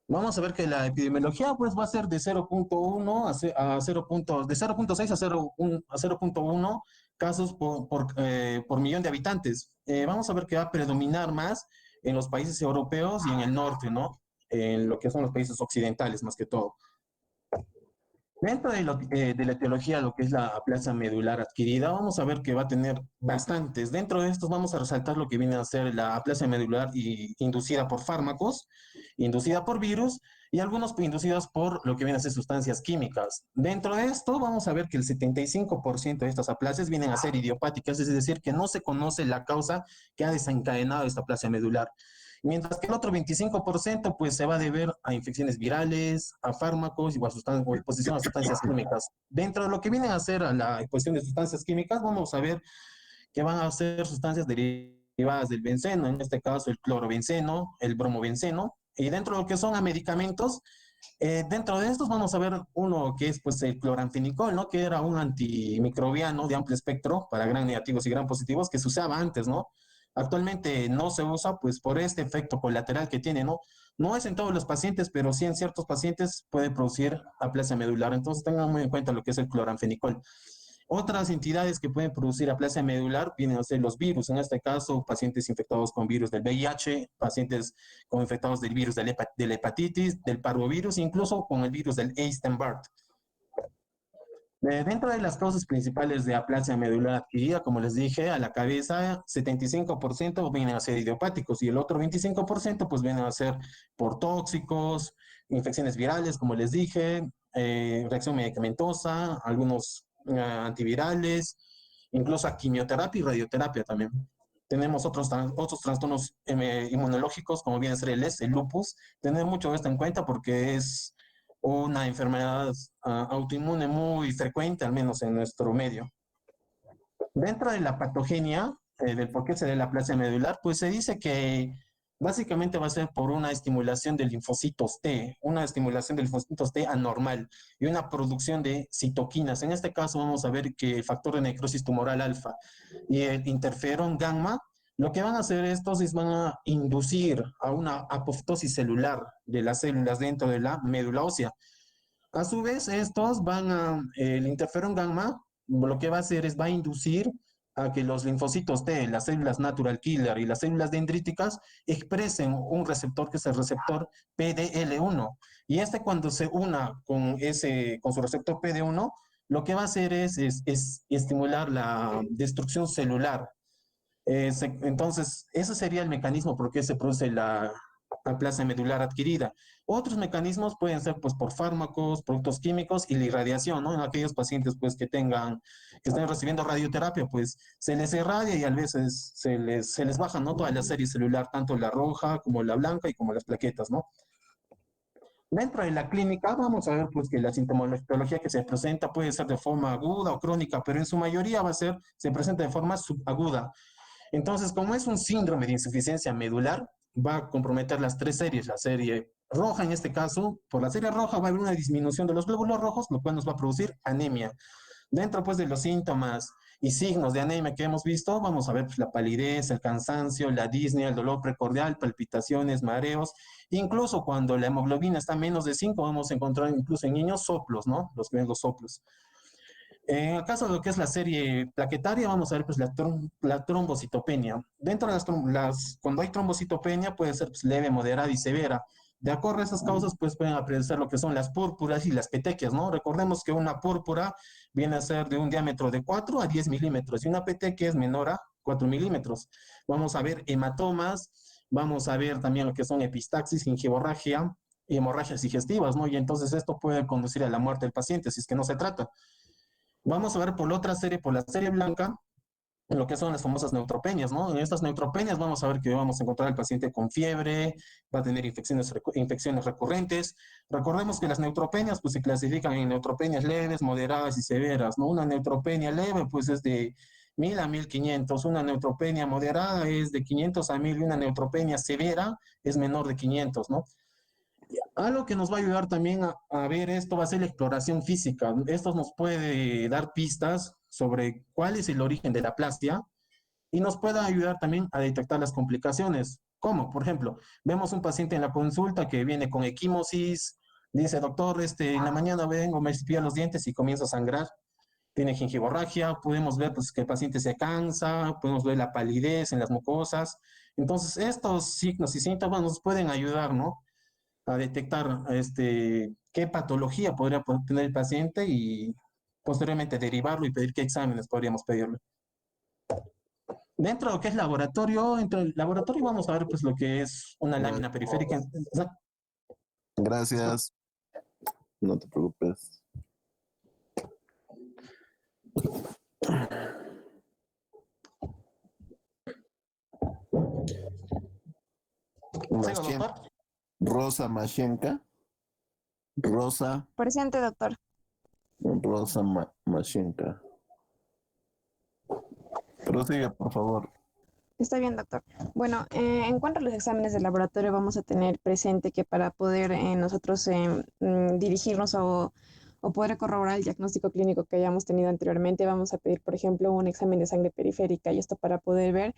Vamos a ver que la epidemiología pues va a ser de 0.1 a 0. De 0.6 a 0.1 casos por millón de habitantes. Vamos a ver que va a predominar más en los países europeos y en el norte, ¿no? En lo que son los países occidentales más que todo. Dentro de la etiología, lo que es la aplasia medular adquirida, vamos a ver que va a tener bastantes. Dentro de estos vamos a resaltar lo que viene a ser la aplasia medular inducida por fármacos, inducida por virus y algunos inducidos por lo que vienen a ser sustancias químicas. Dentro de esto vamos a ver que el 75% de estas aplasias vienen a ser idiopáticas, es decir, que no se conoce la causa que ha desencadenado esta aplasia medular. Mientras que el otro 25% pues se va a deber a infecciones virales, a fármacos o a exposición a sustancias químicas. Dentro de lo que viene a ser a la exposición de sustancias químicas, vamos a ver que van a ser sustancias derivadas del benceno, en este caso el clorobenceno, el bromobenceno, y dentro de lo que son a medicamentos, dentro de estos vamos a ver uno que es pues el cloranfenicol, ¿no? Que era un antimicrobiano de amplio espectro para gram negativos y gram positivos que se usaba antes, ¿no? Actualmente no se usa pues por este efecto colateral que tiene, ¿no? No es en todos los pacientes, pero sí en ciertos pacientes puede producir aplasia medular. Entonces tengan muy en cuenta lo que es el cloranfenicol. Otras entidades que pueden producir aplasia medular vienen a ser los virus, en este caso pacientes infectados con virus del VIH, pacientes con infectados del virus de la hepatitis, del parvovirus, incluso con el virus del Epstein-Barr. Dentro de las causas principales de aplasia medular adquirida, como les dije, a la cabeza 75% vienen a ser idiopáticos y el otro 25% pues vienen a ser por tóxicos, infecciones virales, como les dije, reacción medicamentosa, algunos antivirales, incluso a quimioterapia y radioterapia también. Tenemos otros trastornos inmunológicos, como viene a ser el lupus. Tener mucho esto en cuenta porque es una enfermedad autoinmune muy frecuente, al menos en nuestro medio. Dentro de la patogenia, del por qué se da la aplasia medular, pues se dice que básicamente va a ser por una estimulación de linfocitos T, una estimulación de linfocitos T anormal y una producción de citoquinas. En este caso vamos a ver que el factor de necrosis tumoral alfa y el interferón gamma, lo que van a hacer estos es van a inducir a una apoptosis celular de las células dentro de la médula ósea. A su vez, el interferón gamma, lo que va a hacer es va a inducir a que los linfocitos T, las células natural killer y las células dendríticas expresen un receptor que es el receptor PDL1. Y este cuando se una con su receptor PD1, lo que va a hacer es estimular la destrucción celular. Entonces, ese sería el mecanismo por qué se produce la aplasia medular adquirida. Otros mecanismos pueden ser pues por fármacos, productos químicos y la irradiación, ¿no? En aquellos pacientes pues que estén recibiendo radioterapia, pues se les irradia y a veces se les baja, ¿no? Toda la serie celular, tanto la roja como la blanca y como las plaquetas, ¿no? Dentro de la clínica vamos a ver pues que la sintomatología que se presenta puede ser de forma aguda o crónica, pero en su mayoría se presenta de forma subaguda. Entonces, como es un síndrome de insuficiencia medular, va a comprometer las tres series. La serie roja, en este caso, por la serie roja va a haber una disminución de los glóbulos rojos, lo cual nos va a producir anemia. Dentro, pues, de los síntomas y signos de anemia que hemos visto, vamos a ver pues, la palidez, el cansancio, la disnea, el dolor precordial, palpitaciones, mareos. Incluso cuando la hemoglobina está menos de 5, vamos a encontrar incluso en niños soplos, ¿no? Los soplos. En el caso de lo que es la serie plaquetaria, vamos a ver pues la trombocitopenia. Dentro de cuando hay trombocitopenia puede ser pues, leve, moderada y severa. De acuerdo a esas causas, pues pueden aparecer lo que son las púrpuras y las petequias, ¿no? Recordemos que una púrpura viene a ser de un diámetro de 4 a 10 milímetros y una petequia es menor a 4 milímetros. Vamos a ver hematomas, vamos a ver también lo que son epistaxis, gingivorragia y hemorragias digestivas, ¿no? Y entonces esto puede conducir a la muerte del paciente si es que no se trata. Vamos a ver por la otra serie, por la serie blanca, lo que son las famosas neutropenias, ¿no? En estas neutropenias vamos a ver que vamos a encontrar al paciente con fiebre, va a tener infecciones recurrentes. Recordemos que las neutropenias pues se clasifican en neutropenias leves, moderadas y severas, ¿no? Una neutropenia leve pues es de 1000 a 1500, una neutropenia moderada es de 500 a 1000 y una neutropenia severa es menor de 500, ¿no? Algo que nos va a ayudar también a ver esto va a ser la exploración física. Esto nos puede dar pistas sobre cuál es el origen de la aplasia y nos puede ayudar también a detectar las complicaciones. ¿Cómo? Por ejemplo, vemos un paciente en la consulta que viene con equimosis, dice, doctor, en la mañana vengo, me cepillo los dientes y comienzo a sangrar. Tiene gingivorragia, podemos ver pues, que el paciente se cansa, podemos ver la palidez en las mucosas. Entonces, estos signos y síntomas nos pueden ayudar, ¿no? A detectar qué patología podría tener el paciente y posteriormente derivarlo y pedir qué exámenes podríamos pedirle. Dentro de lo que es laboratorio, dentro del laboratorio vamos a ver pues lo que es una lámina periférica. Gracias. No te preocupes. Rosa Mashenka. Presente, doctor. Rosa Mashenka. Prosigue, por favor. Está bien, doctor. Bueno, en cuanto a los exámenes de laboratorio, vamos a tener presente que para poder nosotros dirigirnos o poder corroborar el diagnóstico clínico que hayamos tenido anteriormente, vamos a pedir, por ejemplo, un examen de sangre periférica y esto para poder ver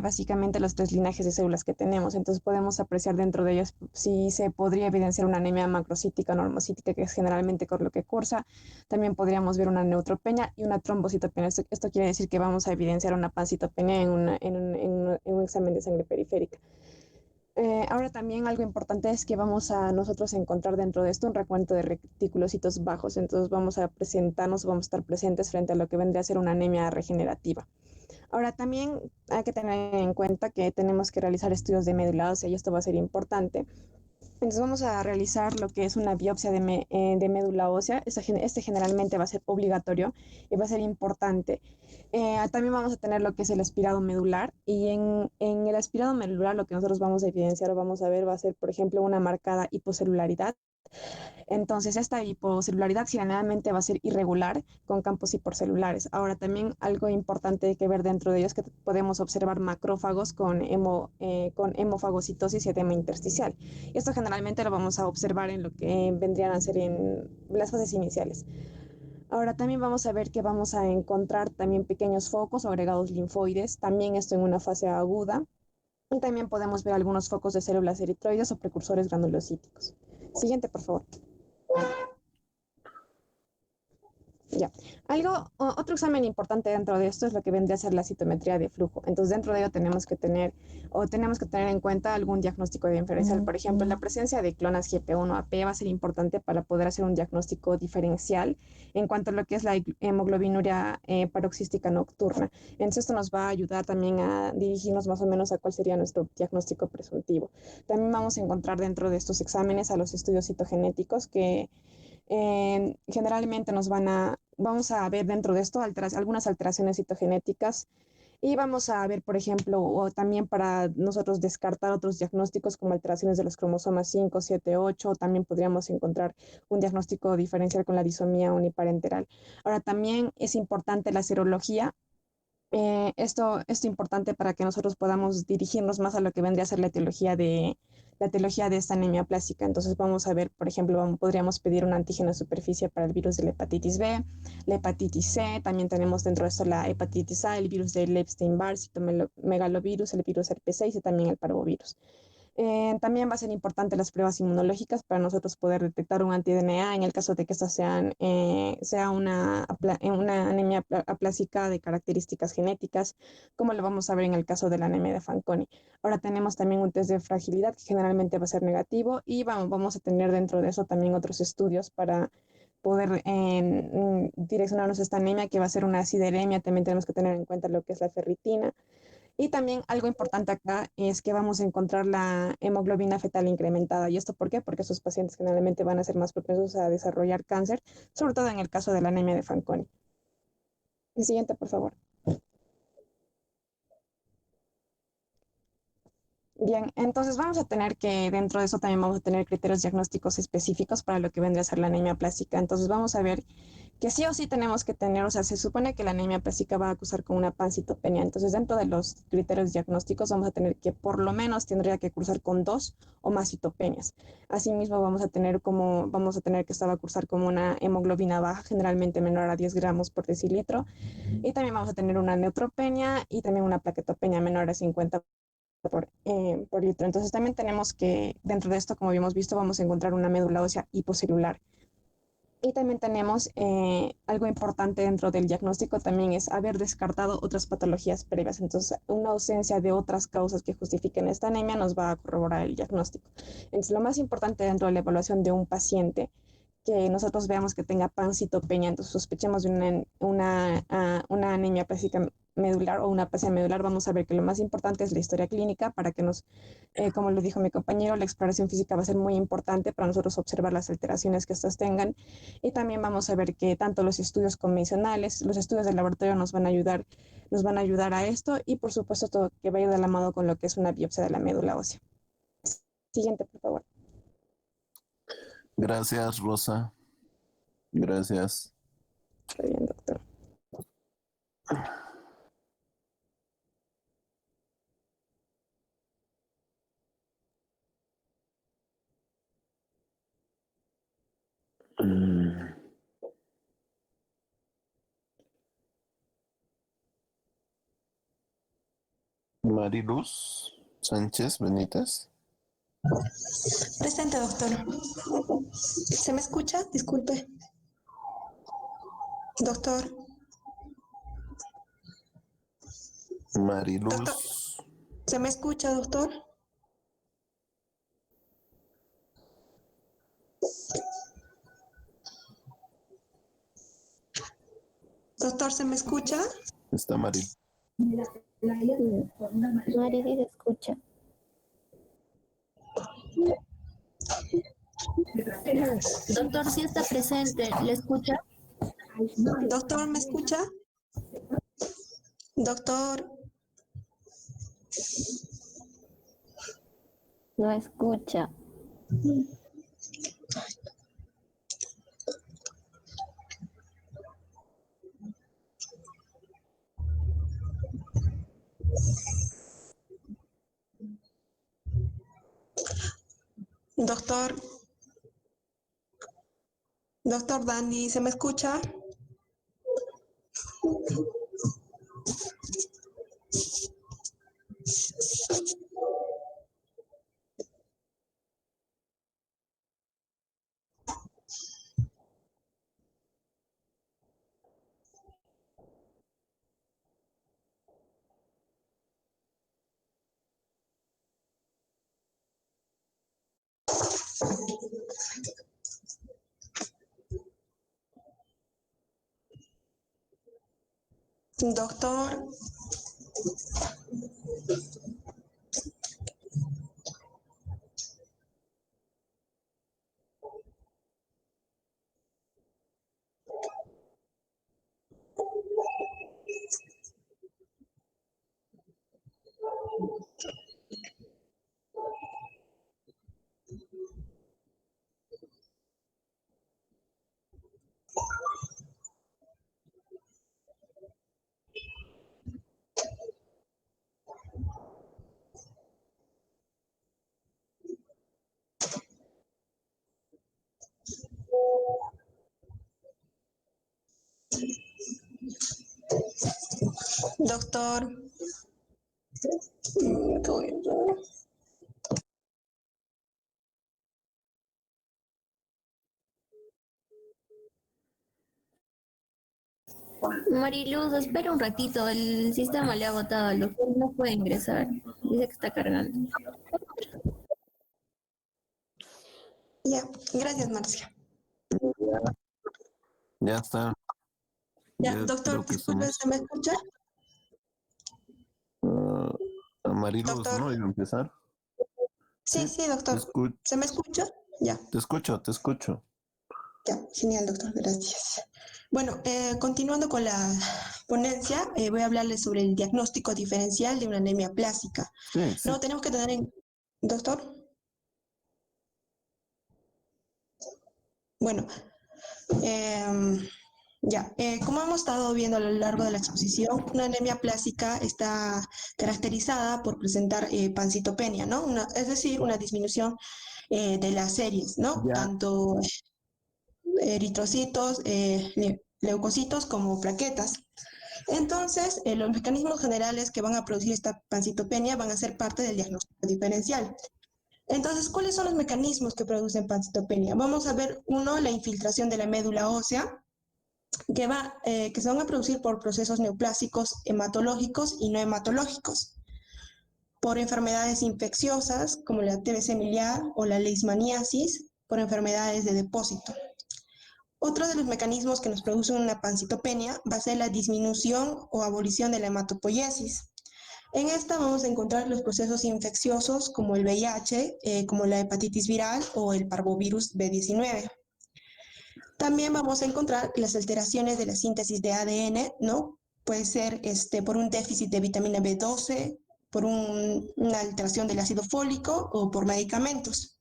básicamente los tres linajes de células que tenemos. Entonces podemos apreciar dentro de ellos si se podría evidenciar una anemia macrocítica, normocítica, que es generalmente por lo que cursa. También podríamos ver una neutropenia y una trombocitopenia. Esto quiere decir que vamos a evidenciar una pancitopenia en un examen de sangre periférica. Ahora también algo importante es que vamos a nosotros encontrar dentro de esto un recuento de reticulocitos bajos. Entonces vamos a presentarnos, vamos a estar presentes frente a lo que vendría a ser una anemia regenerativa. Ahora también hay que tener en cuenta que tenemos que realizar estudios de médula ósea y esto va a ser importante. Entonces vamos a realizar lo que es una biopsia de médula ósea. Este generalmente va a ser obligatorio y va a ser importante. También vamos a tener lo que es el aspirado medular y en el aspirado medular lo que nosotros vamos a evidenciar o vamos a ver va a ser, por ejemplo, una marcada hipocelularidad. Entonces, esta hipocelularidad generalmente va a ser irregular con campos hipercelulares. Ahora, también algo importante que ver dentro de ellos es que podemos observar macrófagos con hemofagocitosis y edema intersticial. Esto generalmente lo vamos a observar en lo que vendrían a ser en las fases iniciales. Ahora también vamos a ver que vamos a encontrar también pequeños focos o agregados linfoides, también esto en una fase aguda. Y también podemos ver algunos focos de células eritroides o precursores granulocíticos. Siguiente, por favor. Ya. Otro examen importante dentro de esto es lo que vendría a ser la citometría de flujo. Entonces, dentro de ello tenemos que tener en cuenta algún diagnóstico diferencial. Por ejemplo, la presencia de clonas GP1AP va a ser importante para poder hacer un diagnóstico diferencial en cuanto a lo que es la hemoglobinuria paroxística nocturna. Entonces, esto nos va a ayudar también a dirigirnos más o menos a cuál sería nuestro diagnóstico presuntivo. También vamos a encontrar dentro de estos exámenes a los estudios citogenéticos que generalmente vamos a ver dentro de esto algunas alteraciones citogenéticas Y vamos a ver, por ejemplo, o también para nosotros descartar otros diagnósticos como alteraciones de los cromosomas 5, 7, 8, también podríamos encontrar un diagnóstico diferencial con la disomía uniparenteral. Ahora, también es importante la serología. Esto es importante para que nosotros podamos dirigirnos más a lo que vendría a ser la etiología de esta anemia plástica. Entonces vamos a ver, por ejemplo, podríamos pedir un antígeno de superficie para el virus de la hepatitis B, la hepatitis C, también tenemos dentro de esto la hepatitis A, el virus del Epstein-Barr, citomegalovirus, el virus herpes 6 y también el parvovirus. También va a ser importante las pruebas inmunológicas para nosotros poder detectar un anti-DNA en el caso de que esta sea una anemia aplásica de características genéticas, como lo vamos a ver en el caso de la anemia de Fanconi. Ahora tenemos también un test de fragilidad que generalmente va a ser negativo y vamos a tener dentro de eso también otros estudios para poder direccionarnos a esta anemia que va a ser una acideremia. También tenemos que tener en cuenta lo que es la ferritina. Y también algo importante acá es que vamos a encontrar la hemoglobina fetal incrementada. ¿Y esto por qué? Porque esos pacientes generalmente van a ser más propensos a desarrollar cáncer, sobre todo en el caso de la anemia de Fanconi. El siguiente, por favor. Bien, entonces vamos a tener que dentro de eso también vamos a tener criterios diagnósticos específicos para lo que vendría a ser la anemia plástica. Entonces vamos a ver que sí o sí tenemos que tener, o sea, se supone que la anemia plástica va a acusar con una pancitopenia. Entonces dentro de los criterios diagnósticos vamos a tener que por lo menos tendría que cursar con 2 o más citopenias. Asimismo vamos a tener que estaba a cursar como una hemoglobina baja, generalmente menor a 10 gramos por decilitro. Y también vamos a tener una neutropenia y también una plaquetopenia menor a 50 por litro. Entonces también tenemos que, dentro de esto, como habíamos visto, vamos a encontrar una médula ósea hipocelular. Y también tenemos algo importante dentro del diagnóstico, también es haber descartado otras patologías previas. Entonces, una ausencia de otras causas que justifiquen esta anemia nos va a corroborar el diagnóstico. Entonces, lo más importante dentro de la evaluación de un paciente que nosotros veamos que tenga pancitopenia, entonces sospechemos de una anemia plástica medular o una aplasia medular, vamos a ver que lo más importante es la historia clínica para que como lo dijo mi compañero, la exploración física va a ser muy importante para nosotros observar las alteraciones que estas tengan y también vamos a ver que tanto los estudios convencionales, los estudios del laboratorio nos van a ayudar a esto y por supuesto todo que vaya de la mano con lo que es una biopsia de la médula ósea. Siguiente, por favor. Gracias, Rosa. Gracias. Está bien, doctor. Mm. Mariluz Sánchez Benítez. Presente, doctor. ¿Se me escucha? Disculpe. Doctor. Mariluz. Doctor. ¿Se me escucha, doctor? Doctor, ¿se me escucha? Está Maril. Mari sí se escucha. Doctor, sí está presente. ¿Le escucha? Doctor, ¿me escucha? Doctor. No escucha. Doctor. Doctor Dandy, ¿se me escucha? Doctor. Doctor. Mariluz, espera un ratito, el sistema le ha botado al doctor, no puede ingresar. Dice que está cargando. Ya, gracias, Marcia. Ya está. Ya, Ya doctor, creo que disculpe, estamos. ¿se me escucha? A Mariluz, Doctor. ¿no? Iba a empezar. Sí, Sí, sí, doctor. ¿Se me escucha? Ya, te escucho, te escucho. ya, genial, doctor, gracias. Bueno, continuando con la ponencia, voy a hablarles sobre el diagnóstico diferencial de una anemia plástica. Sí, sí. No, tenemos que tener en... Doctor. Bueno, como hemos estado viendo a lo largo de la exposición, una anemia plástica está caracterizada por presentar pancitopenia, ¿no? Es decir, una disminución de las series, ¿no? Ya. Tanto eritrocitos, leucocitos como plaquetas. Entonces, los mecanismos generales que van a producir esta pancitopenia van a ser parte del diagnóstico diferencial. Entonces, ¿cuáles son los mecanismos que producen pancitopenia? Vamos a ver, uno, la infiltración de la médula ósea, que se van a producir por procesos neoplásicos hematológicos y no hematológicos, por enfermedades infecciosas como la TBC miliar o la leishmaniasis, por enfermedades de depósito. Otro de los mecanismos que nos producen una pancitopenia va a ser la disminución o abolición de la hematopoiesis. En esta vamos a encontrar los procesos infecciosos como el VIH, como la hepatitis viral o el parvovirus B19. También vamos a encontrar las alteraciones de la síntesis de ADN, ¿no? Puede ser por un déficit de vitamina B12, por una alteración del ácido fólico o por medicamentos.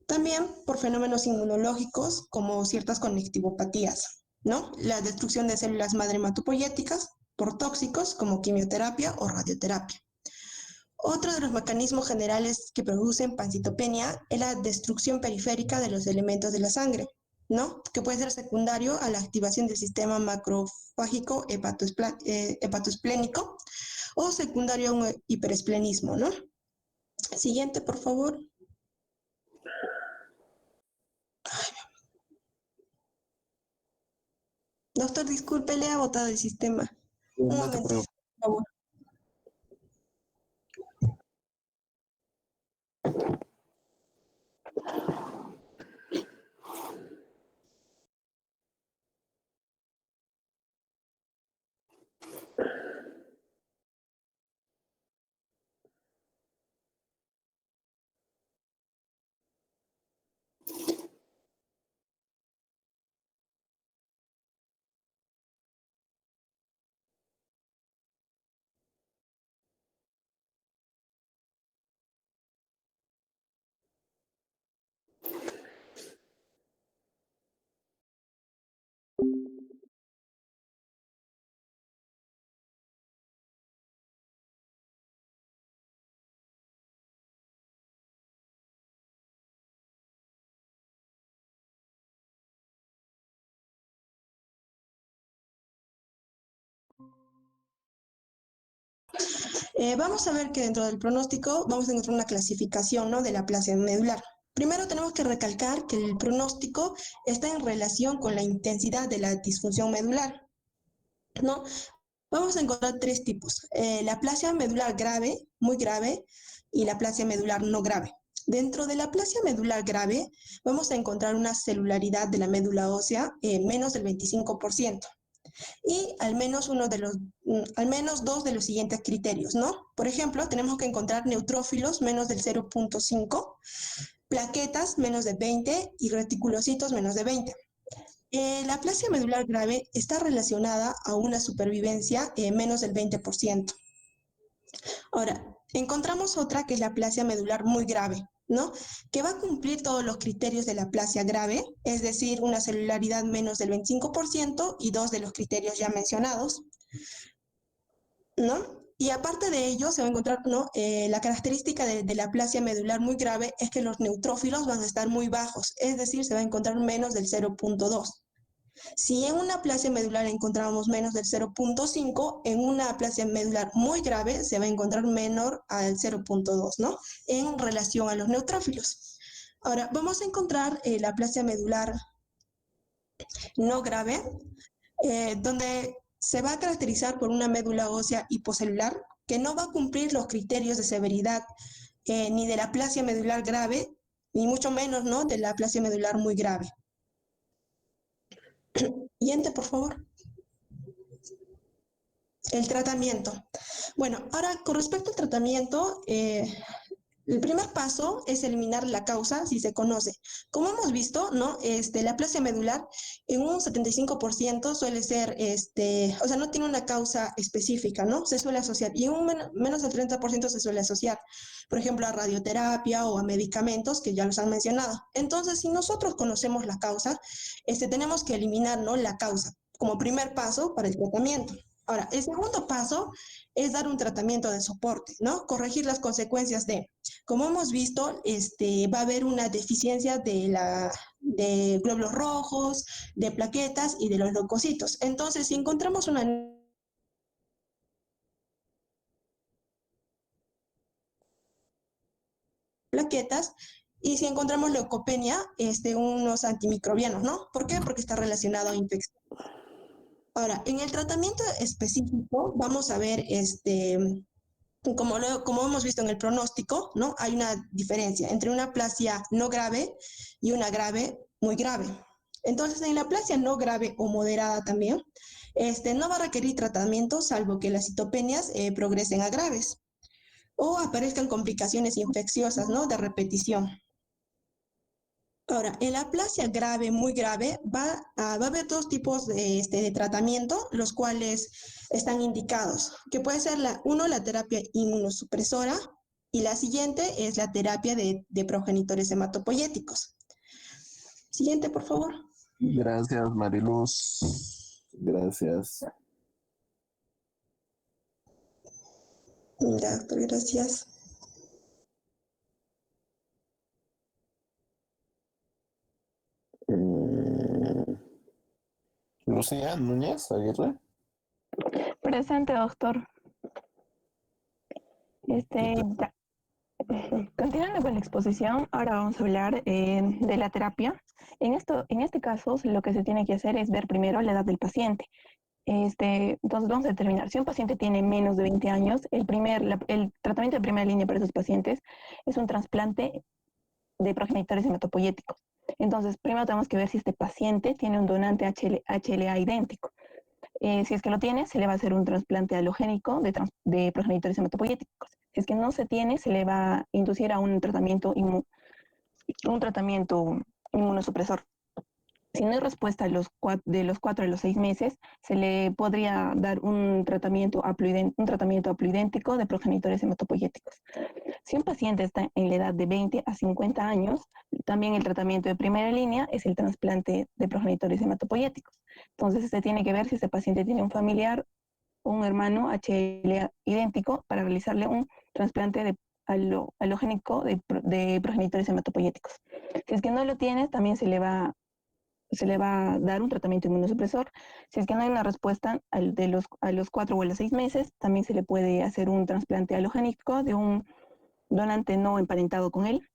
También por fenómenos inmunológicos como ciertas conectivopatías, ¿no? La destrucción de células madre hematopoyéticas por tóxicos como quimioterapia o radioterapia. Otro de los mecanismos generales que producen pancitopenia es la destrucción periférica de los elementos de la sangre, ¿no? Que puede ser secundario a la activación del sistema macrofágico hepatoesplénico o secundario a un hiperesplenismo, ¿no? Siguiente, por favor. Doctor, disculpe, le ha botado el sistema. Un No te momento, preocupes. por favor. Vamos a ver que dentro del pronóstico vamos a encontrar una clasificación, ¿no? De la aplasia medular. Primero tenemos que recalcar que el pronóstico está en relación con la intensidad de la disfunción medular, ¿no? Vamos a encontrar tres tipos: la aplasia medular grave, muy grave, y la aplasia medular no grave. Dentro de la aplasia medular grave vamos a encontrar una celularidad de la médula ósea menos del 25%. Y al menos dos de los siguientes criterios, ¿no? Por ejemplo, tenemos que encontrar neutrófilos menos del 0.5, plaquetas menos de 20 y reticulocitos menos de 20. La aplasia medular grave está relacionada a una supervivencia menos del 20%. Ahora, encontramos otra que es la aplasia medular muy grave, ¿no? Que va a cumplir todos los criterios de la aplasia grave, es decir, una celularidad menos del 25% y dos de los criterios ya mencionados, ¿no? Y aparte de ello, se va a encontrar, ¿no? La característica de la aplasia medular muy grave es que los neutrófilos van a estar muy bajos, es decir, se va a encontrar menos del 0.2. Si en una aplasia medular encontramos menos del 0.5, en una aplasia medular muy grave se va a encontrar menor al 0.2, ¿no? En relación a los neutrófilos. Ahora, vamos a encontrar la aplasia medular no grave, donde se va a caracterizar por una médula ósea hipocelular que no va a cumplir los criterios de severidad ni de la aplasia medular grave, ni mucho menos, ¿no?, de la aplasia medular muy grave. Siguiente, por favor. El tratamiento. Bueno, ahora con respecto al tratamiento, el primer paso es eliminar la causa si se conoce. Como hemos visto, ¿no? La aplasia medular en un 75% suele ser, o sea, no tiene una causa específica, ¿no? Se suele asociar y en un menos del 30% se suele asociar, por ejemplo, a radioterapia o a medicamentos que ya los han mencionado. Entonces, si nosotros conocemos la causa, tenemos que eliminar, ¿no?, la causa como primer paso para el tratamiento. Ahora, el segundo paso es dar un tratamiento de soporte, ¿no? Corregir las consecuencias de, como hemos visto, va a haber una deficiencia de glóbulos rojos, de plaquetas y de los leucocitos. Entonces, si encontramos una plaquetas y si encontramos leucopenia, unos antimicrobianos, ¿no? ¿Por qué? Porque está relacionado a infección. Ahora, en el tratamiento específico, vamos a ver, como hemos visto en el pronóstico, ¿no? Hay una diferencia entre una aplasia no grave y una grave muy grave. Entonces, en la aplasia no grave o moderada también, no va a requerir tratamiento salvo que las citopenias progresen a graves o aparezcan complicaciones infecciosas, ¿no?, de repetición. Ahora, en la aplasia grave, muy grave, va a haber dos tipos de tratamiento, los cuales están indicados, que puede ser la terapia inmunosupresora y la siguiente es la terapia de progenitores hematopoyéticos. Siguiente, por favor. Gracias, Mariluz. Gracias. Ya, doctor, gracias. Lucía Núñez Aguirre. Presente, doctor. Ya. Continuando con la exposición, ahora vamos a hablar de la terapia. En este caso, lo que se tiene que hacer es ver primero la edad del paciente. Entonces vamos a determinar si un paciente tiene menos de 20 años, el tratamiento de primera línea para esos pacientes es un trasplante de progenitores hematopoyéticos. Entonces, primero tenemos que ver si este paciente tiene un donante HLA idéntico. Si es que lo tiene, se le va a hacer un trasplante halogénico de progenitores hematopoyéticos. Si es que no se tiene, se le va a inducir a un tratamiento inmunosupresor. Si no hay respuesta de los 4 a los 6 meses, se le podría dar un tratamiento haploidéntico de progenitores hematopoyéticos. Si un paciente está en la edad de 20 a 50 años, también el tratamiento de primera línea es el trasplante de progenitores hematopoyéticos. Entonces, se tiene que ver si este paciente tiene un familiar o un hermano HLA idéntico para realizarle un trasplante halogénico de progenitores hematopoyéticos. Si es que no lo tiene, también se le va a dar un tratamiento inmunosupresor. Si es que no hay una respuesta a los 4 o a los 6 meses, también se le puede hacer un trasplante halogénico de un donante no emparentado con él.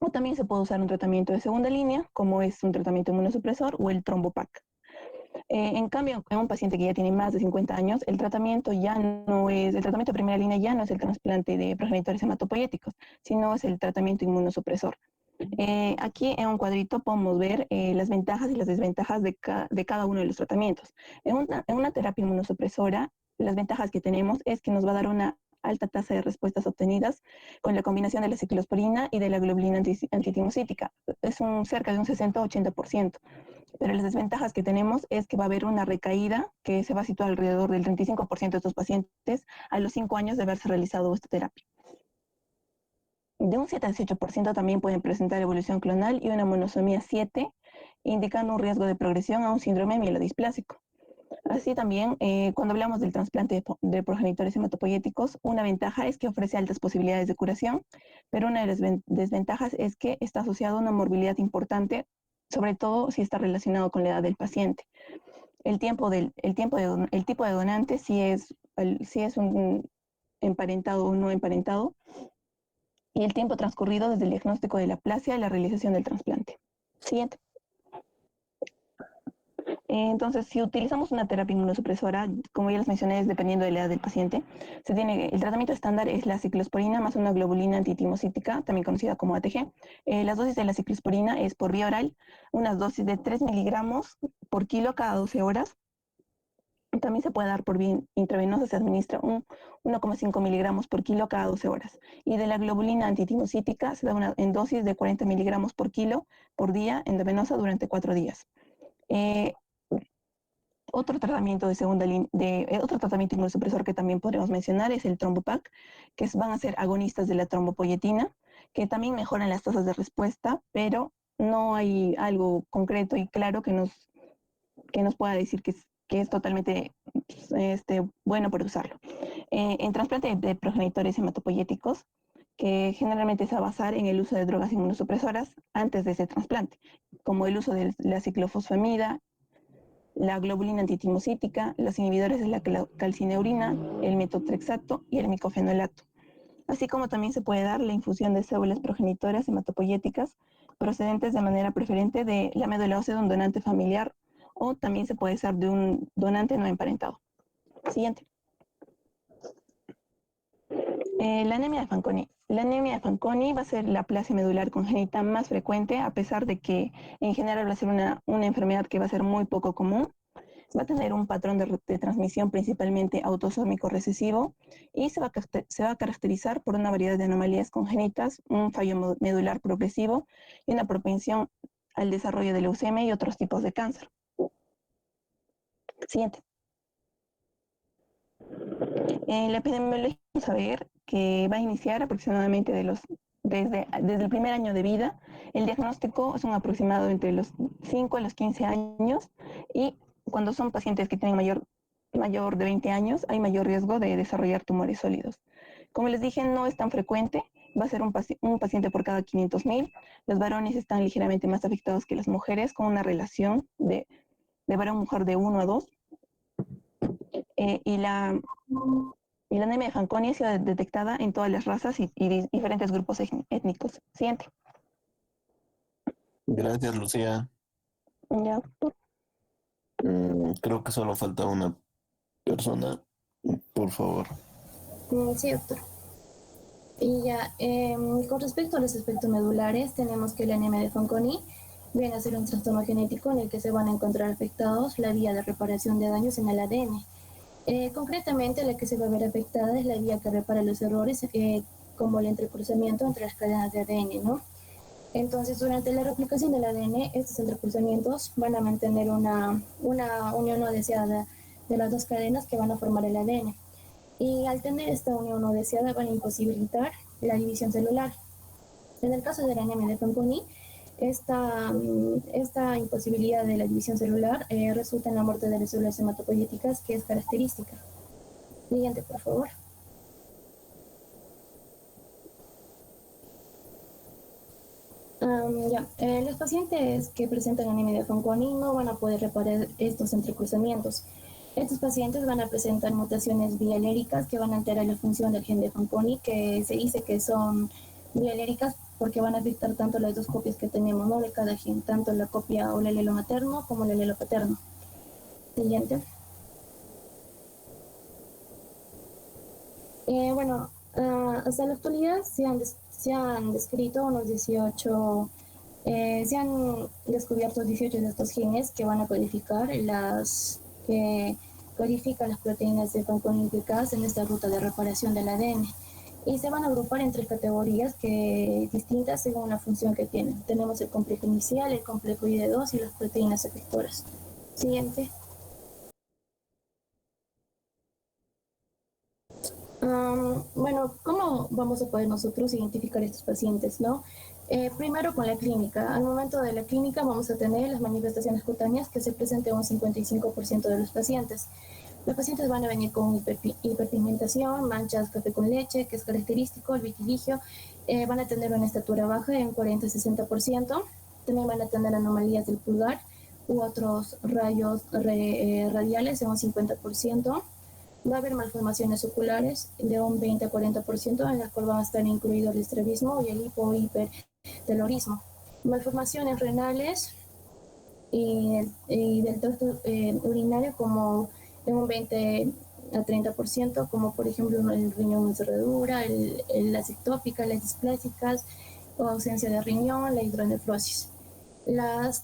O también se puede usar un tratamiento de segunda línea, como es un tratamiento inmunosupresor o el trombopac. En cambio, en un paciente que ya tiene más de 50 años, el tratamiento de primera línea ya no es el trasplante de progenitores hematopoyéticos, sino es el tratamiento inmunosupresor. Aquí en un cuadrito podemos ver las ventajas y las desventajas de cada uno de los tratamientos. En una terapia inmunosupresora, las ventajas que tenemos es que nos va a dar una alta tasa de respuestas obtenidas con la combinación de la ciclosporina y de la globulina antitimocítica. Es cerca de un 60-80%. Pero las desventajas que tenemos es que va a haber una recaída que se va a situar alrededor del 35% de estos pacientes a los 5 años de haberse realizado esta terapia. De un 7 al 18% también pueden presentar evolución clonal y una monosomía 7, indicando un riesgo de progresión a un síndrome mielodisplásico. Así también, cuando hablamos del trasplante de progenitores hematopoyéticos, una ventaja es que ofrece altas posibilidades de curación, pero una de las desventajas es que está asociado a una morbilidad importante sobre todo si está relacionado con la edad del paciente. El tipo de donante, si es un emparentado o no emparentado, y el tiempo transcurrido desde el diagnóstico de la aplasia y la realización del trasplante. Siguiente. Entonces, si utilizamos una terapia inmunosupresora, como ya les mencioné, es dependiendo de la edad del paciente, el tratamiento estándar es la ciclosporina más una globulina antitimocítica, también conocida como ATG. Las dosis de la ciclosporina es por vía oral, unas dosis de 3 miligramos por kilo cada 12 horas. También se puede dar por vía intravenosa, se administra 1,5 miligramos por kilo cada 12 horas. Y de la globulina antitimocítica se da en dosis de 40 miligramos por kilo por día endovenosa durante 4 días. Otro tratamiento otro tratamiento inmunosupresor que también podemos mencionar es el trombopac, que van a ser agonistas de la trombopoyetina, que también mejoran las tasas de respuesta, pero no hay algo concreto y claro que nos pueda decir que es totalmente bueno por usarlo. En trasplante de progenitores hematopoyéticos, que generalmente se va a basar en el uso de drogas inmunosupresoras antes de ese trasplante, como el uso de la ciclofosfamida, la globulina antitimocítica, los inhibidores de la calcineurina, el metotrexato y el micofenolato. Así como también se puede dar la infusión de células progenitoras hematopoyéticas procedentes de manera preferente de la médula ósea de un donante familiar, o también se puede usar de un donante no emparentado. Siguiente. La anemia de Fanconi. La anemia de Fanconi va a ser la aplasia medular congénita más frecuente, a pesar de que en general va a ser una enfermedad que va a ser muy poco común. Va a tener un patrón de transmisión principalmente autosómico recesivo y se va a caracterizar por una variedad de anomalías congénitas, un fallo medular progresivo y una propensión al desarrollo de leucemia y otros tipos de cáncer. Siguiente. En la epidemiología vamos a ver que va a iniciar aproximadamente desde el primer año de vida. El diagnóstico es un aproximado entre los 5 a los 15 años, y cuando son pacientes que tienen mayor de 20 años, hay mayor riesgo de desarrollar tumores sólidos. Como les dije, no es tan frecuente, va a ser un paciente por cada 500.000. Los varones están ligeramente más afectados que las mujeres, con una relación de varón-mujer de 1 a 2. Y la anemia de Fanconi ha sido detectada en todas las razas y diferentes grupos étnicos. Siguiente. Gracias, Lucía. Ya. Creo que solo falta una persona. Por favor. Sí, doctor. Y ya, con respecto a los aspectos medulares, tenemos que la anemia de Fanconi viene a ser un trastorno genético en el que se van a encontrar afectados la vía de reparación de daños en el ADN. Concretamente, la que se va a ver afectada es la vía que repara los errores, como el entrecruzamiento entre las cadenas de ADN, ¿no? Entonces, durante la replicación del ADN, estos entrecruzamientos van a mantener una unión no deseada de las dos cadenas que van a formar el ADN. Y al tener esta unión no deseada, van a imposibilitar la división celular. En el caso de la anemia de Fanconi, esta imposibilidad de la división celular resulta en la muerte de las células hematopoyéticas, que es característica. Siguiente, por favor. Los pacientes que presentan anemia de Fanconi no van a poder reparar estos entrecruzamientos. Estos pacientes van a presentar mutaciones bialéricas que van a alterar la función del gen de Fanconi, que se dice que son bialéricas porque van a afectar tanto las dos copias que tenemos, ¿no?, de cada gen, tanto la copia o el alelo materno como el alelo paterno. Siguiente. Hasta la actualidad se han descrito unos 18, se han descubierto 18 de estos genes que van a codifican las proteínas de Fanconi implicadas en esta ruta de reparación del ADN. Y se van a agrupar en 3 categorías distintas según la función que tienen. Tenemos el complejo inicial, el complejo ID2 y las proteínas efectoras. Siguiente. ¿Cómo vamos a poder nosotros identificar estos pacientes, no? Primero con la clínica. Al momento de la clínica vamos a tener las manifestaciones cutáneas que se presentan en un 55% de los pacientes. Los pacientes van a venir con hiperpigmentación, manchas café con leche, que es característico, el vitiligio, van a tener una estatura baja en 40-60%, También van a tener anomalías del pulgar u otros rayos radiales en un 50%. Va a haber malformaciones oculares de un 20 a 40%, en el cual van a estar incluido el estrabismo y el hipohipertelorismo. Malformaciones renales y del tracto urinario como en un 20 a 30%, como por ejemplo el riñón en cerradura, las ectópicas, las displásicas, o ausencia de riñón, la hidronefrosis.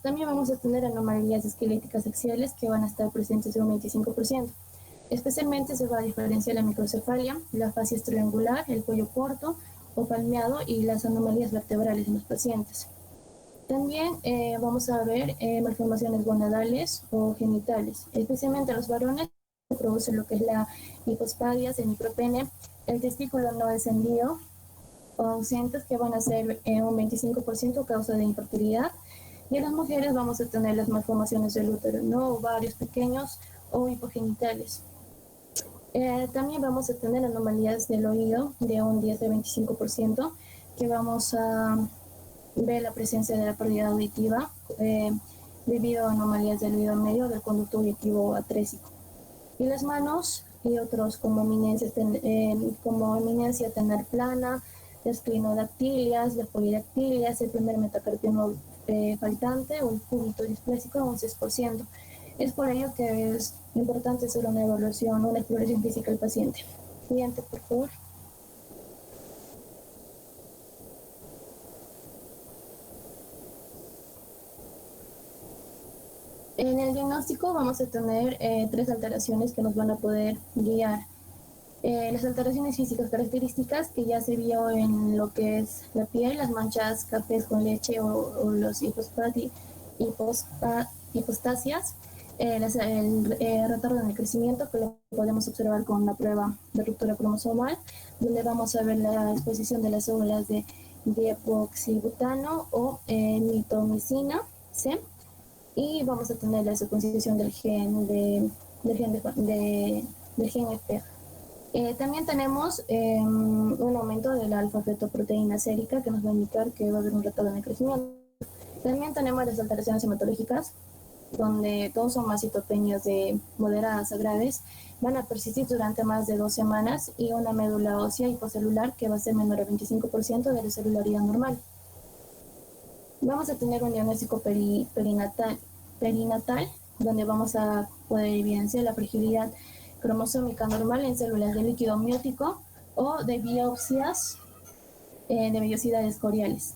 También vamos a tener anomalías esqueléticas axiales que van a estar presentes en un 25%. Especialmente se va a diferenciar la microcefalia, la fascia triangular, el cuello corto o palmeado y las anomalías vertebrales en los pacientes. También vamos a ver malformaciones gonadales o genitales, especialmente en los varones se produce lo que es la hipospadia, semipropene, el testículo no descendido o ausentes que van a ser un 25% causa de infertilidad. Y en las mujeres vamos a tener las malformaciones del útero, no ovarios pequeños o hipogenitales. También vamos a tener anomalías del oído de un 10 a 25%, que vamos a ver la presencia de la pérdida auditiva debido a anomalías del oído medio del conducto auditivo atrésico. Y las manos y otros como eminencia tener plana, las clinodactilias, las polidactilias, el primer metacarpiano faltante o el cúbito displásico un 6%. Es por ello que es importante hacer una evaluación, una exploración física del paciente. Siguiente, por favor. En el diagnóstico vamos a tener 3 alteraciones que nos van a poder guiar. Las alteraciones físicas características que ya se vio en lo que es la piel, las manchas cafés con leche o los hipostasias, el retardo en el crecimiento que lo podemos observar con una prueba de ruptura cromosomal, donde vamos a ver la exposición de las células de diepoxibutano o mitomicina C, y vamos a tener la secuenciación del gen FP. También tenemos un aumento de la alfa-fetoproteína sérica que nos va a indicar que va a haber un retardo en el crecimiento. También tenemos las alteraciones hematológicas, donde todos son macitopenias de moderadas a graves, van a persistir durante más de 2 semanas y una médula ósea hipocelular que va a ser menor al 25% de la celularidad normal. Vamos a tener un diagnóstico perinatal, donde vamos a poder evidenciar la fragilidad cromosómica normal en células de líquido amniótico o de biopsias de vellosidades coriales.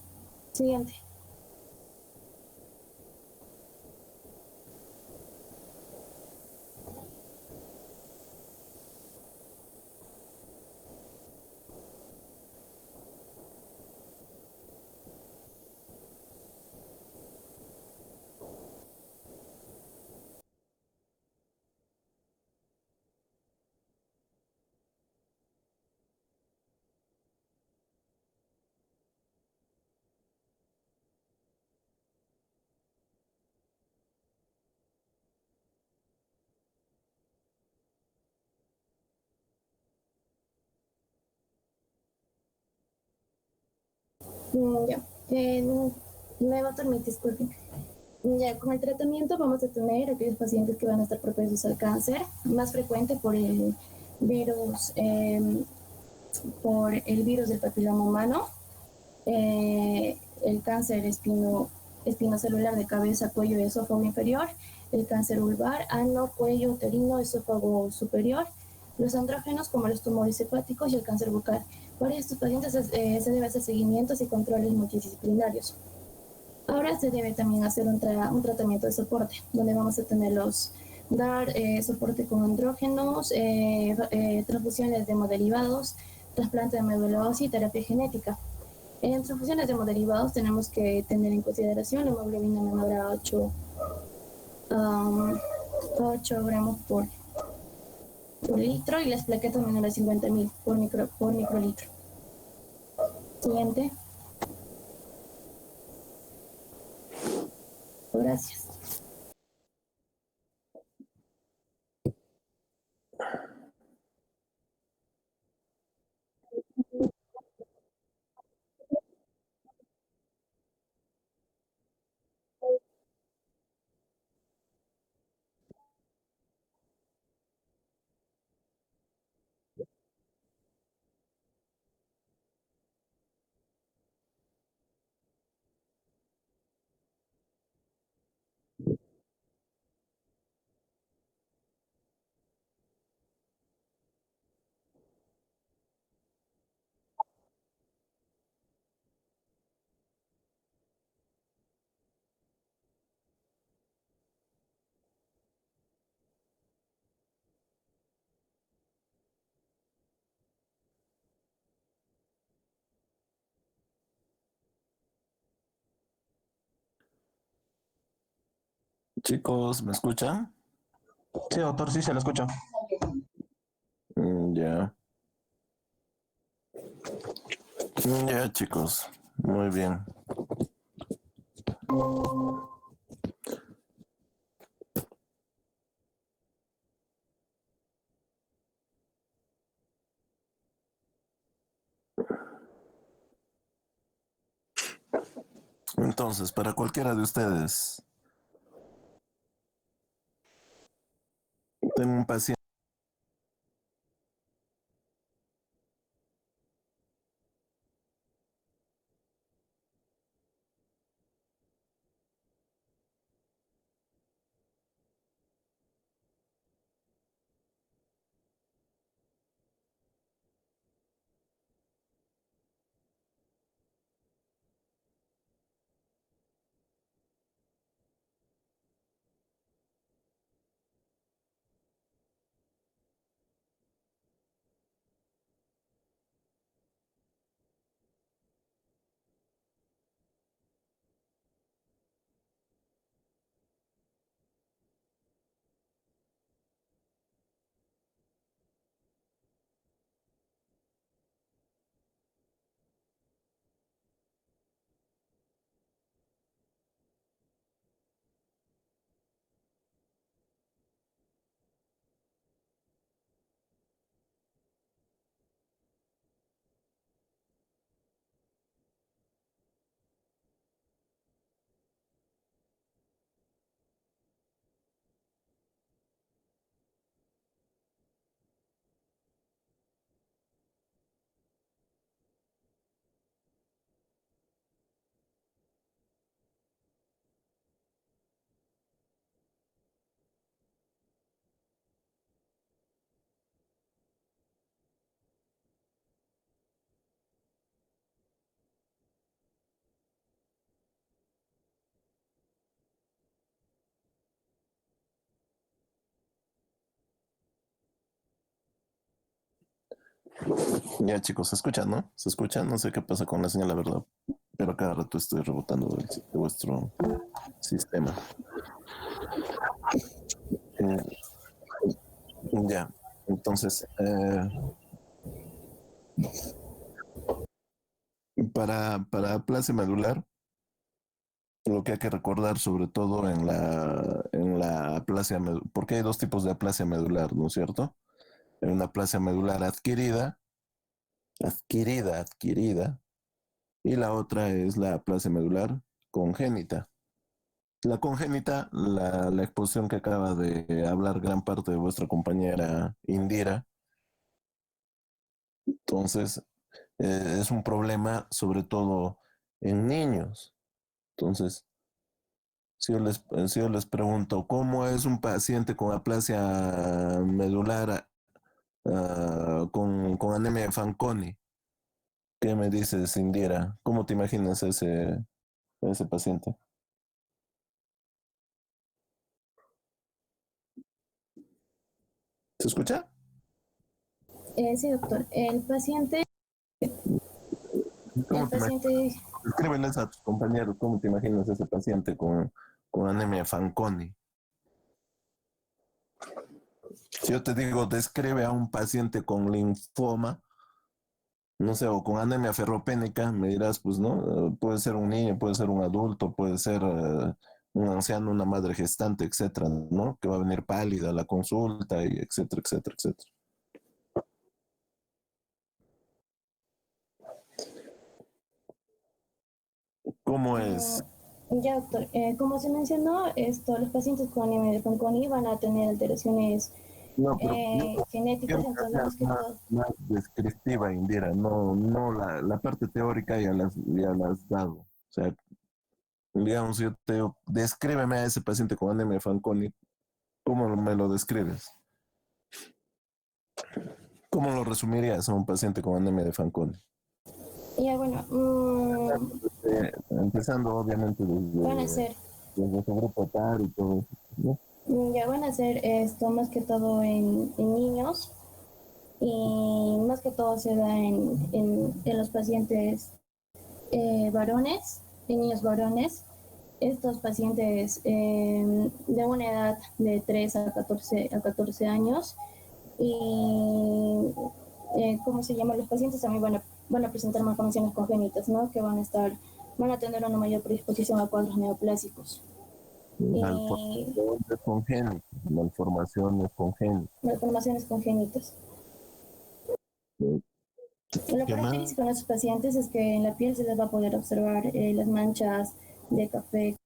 Siguiente. Ya, me va a permitir, disculpen. Ya, con el tratamiento vamos a tener aquellos pacientes que van a estar propensos al cáncer, más frecuente por el virus del papiloma humano, el cáncer espinocelular de cabeza, cuello y esófago inferior, el cáncer vulvar, ano, cuello, uterino, esófago superior, los andrógenos como los tumores hepáticos y el cáncer bucal. Para estos pacientes se debe hacer seguimientos y controles multidisciplinarios. Ahora se debe también hacer un tratamiento de soporte, donde vamos a dar soporte con andrógenos, transfusiones de hemoderivados, trasplante de médula ósea y terapia genética. En transfusiones de hemoderivados tenemos que tener en consideración la hemoglobina menor a 8 gramos por litro y las plaquetas menores a 50.000 por microlitro. Siguiente. Gracias. Chicos, ¿me escuchan? Sí, doctor, sí se lo escucha. Ya. Ya, chicos. Muy bien. Entonces, para cualquiera de ustedes, tengo un paciente. Ya, chicos, ¿se escuchan, no? ¿Se escuchan? No sé qué pasa con la señal, la verdad. Pero cada rato estoy rebotando de vuestro sistema. Ya, entonces, para aplasia medular, lo que hay que recordar sobre todo en la aplasia medular, porque hay dos tipos de aplasia medular, ¿no es cierto? Hay una aplasia medular adquirida, y la otra es la aplasia medular congénita. La congénita, la exposición que acaba de hablar gran parte de vuestra compañera Indira, entonces es un problema sobre todo en niños. Entonces, si yo les pregunto, ¿cómo es un paciente con aplasia medular con anemia de Fanconi? ¿Qué me dices, Indira? ¿Cómo te imaginas ese paciente? ¿Se escucha? Sí, doctor. ¿Cómo El te imaginas? paciente, Escríbeles a tus compañeros cómo te imaginas ese paciente con anemia Fanconi. Si yo te digo, describe a un paciente con linfoma, no sé, o con anemia ferropénica, me dirás, pues no, puede ser un niño, puede ser un adulto, puede ser un anciano, una madre gestante, etcétera, ¿no? Que va a venir pálida a la consulta, y etcétera, etcétera, etcétera. ¿Cómo es? ya, doctor, como se mencionó, los pacientes con anemia de Fanconi van a tener alteraciones No, pero yo genéticas, quiero que entonces seas más que todo. más descriptiva, Indira, no la parte teórica ya la has dado. O sea, digamos, yo te digo, descríbeme a ese paciente con anemia de Fanconi, ¿cómo me lo describes? ¿Cómo lo resumirías a un paciente con anemia de Fanconi? Ya, bueno, Empezando obviamente van a desde, ser, desde su grupo etario y todo eso, ¿no? ya van a ser esto más que todo en niños y más que todo se da en los pacientes varones, en niños varones. estos pacientes de una edad de 3 a 14 años y, ¿cómo se llama? Los pacientes también van a presentar malformaciones congénitas, ¿no? Que van a tener una mayor predisposición a cuadros neoplásicos. Malformaciones congénitas. Malformaciones congénitas. Malformaciones congénitas. Lo característico de estos pacientes es que en la piel se les va a poder observar las manchas de café.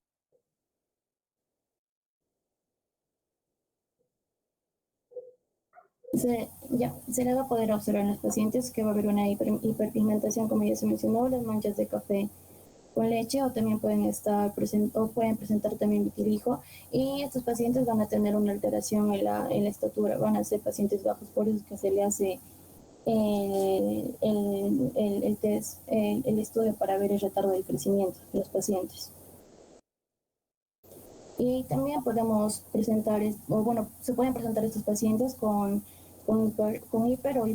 Se le va a poder observar en los pacientes que va a haber una hiperpigmentación, como ya se mencionó, las manchas de café con leche, o también pueden pueden presentar también vitiligo, y estos pacientes van a tener una alteración en la estatura, van a ser pacientes bajos, por eso es que se le hace el test, el estudio para ver el retardo del crecimiento de los pacientes. Y también podemos presentar, se pueden presentar estos pacientes con hiper o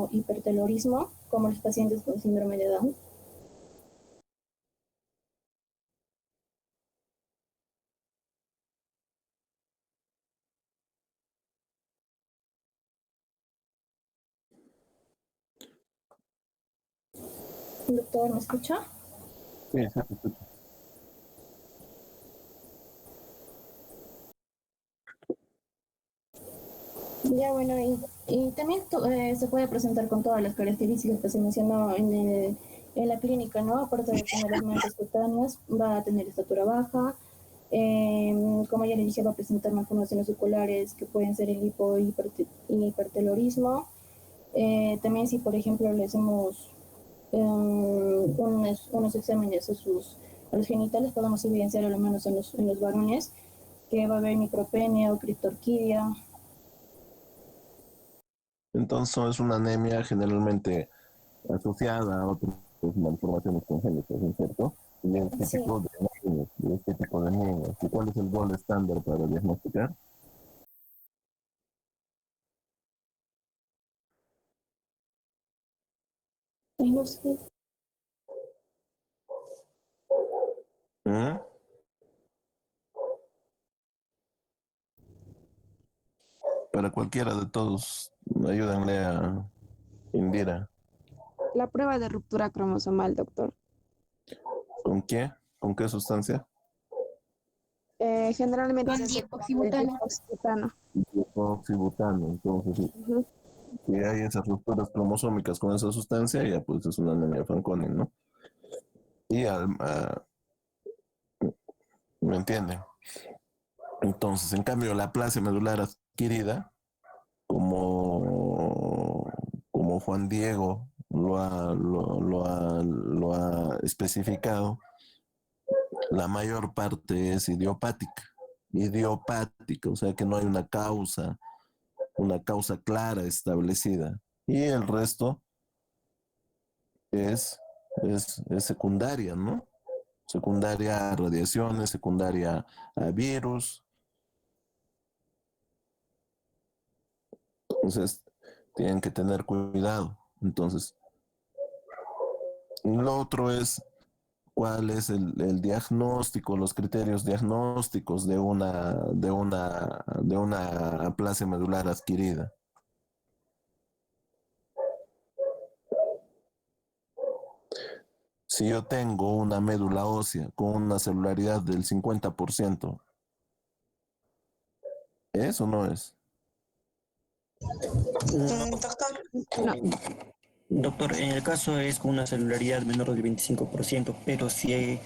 hipertelorismo, como los pacientes con síndrome de Down. Doctor, ¿me escucha? Sí, sí, te escucho. Ya, bueno, y también se puede presentar con todas las características que se mencionó en la clínica, ¿no? Aparte de tener las manchas cutáneas, va a tener estatura baja, como ya le dije, va a presentar malformaciones oculares que pueden ser el hipertelorismo. También si, por ejemplo, le hacemos unos exámenes a los genitales, podemos evidenciar, al menos en los varones, que va a haber micropenia o criptorquidia. Entonces es una anemia generalmente asociada a otras malformaciones congénitas, ¿no es cierto? Y este tipo de niños. ¿Y cuál es el gol estándar para diagnosticar? No sé. ¿Mm? Para cualquiera de todos, ayúdenle a Indira. La prueba de ruptura cromosomal, doctor. ¿Con qué? ¿Con qué sustancia? Generalmente Con se hace el diepoxibutano. diepoxibutano. Oxibutano. Entonces, si hay esas rupturas cromosómicas con esa sustancia, ya pues es una anemia Fanconi, ¿no? Y ¿me entienden? Entonces, en cambio, la aplasia medular adquirida, como Juan Diego lo ha especificado, la mayor parte es idiopática. Idiopática, o sea que no hay una causa clara establecida. Y el resto es, es secundaria, ¿no? Secundaria a radiaciones, secundaria a virus. Entonces, tienen que tener cuidado. Entonces, lo otro es cuál es el diagnóstico, los criterios diagnósticos de una aplasia medular adquirida. Si yo tengo una médula ósea con una celularidad del 50%, ¿es o no es? Doctor. No. Doctor, en el caso es con una celularidad menor del 25%, pero si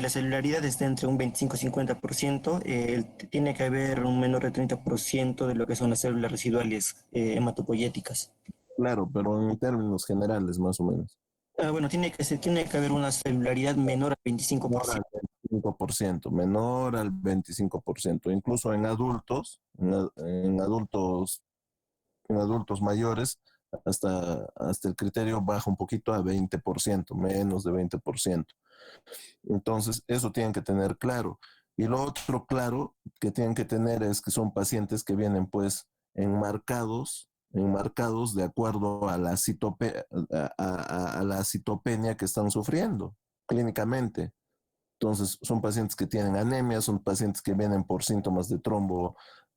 la celularidad está entre un 25 y 50%, tiene que haber un menor de 30% de lo que son las células residuales hematopoyéticas. Claro, pero en términos generales, más o menos. Bueno, tiene que haber una celularidad menor al Menor 25%. al 25%, menor al 25%. Incluso en adultos, en adultos mayores, hasta el criterio baja un poquito a 20%, menos de 20%. Entonces, eso tienen que tener claro. Y lo otro claro que tienen que tener es que son pacientes que vienen pues enmarcados de acuerdo a a la citopenia que están sufriendo clínicamente. Entonces, son pacientes que tienen anemia, son pacientes que vienen por síntomas de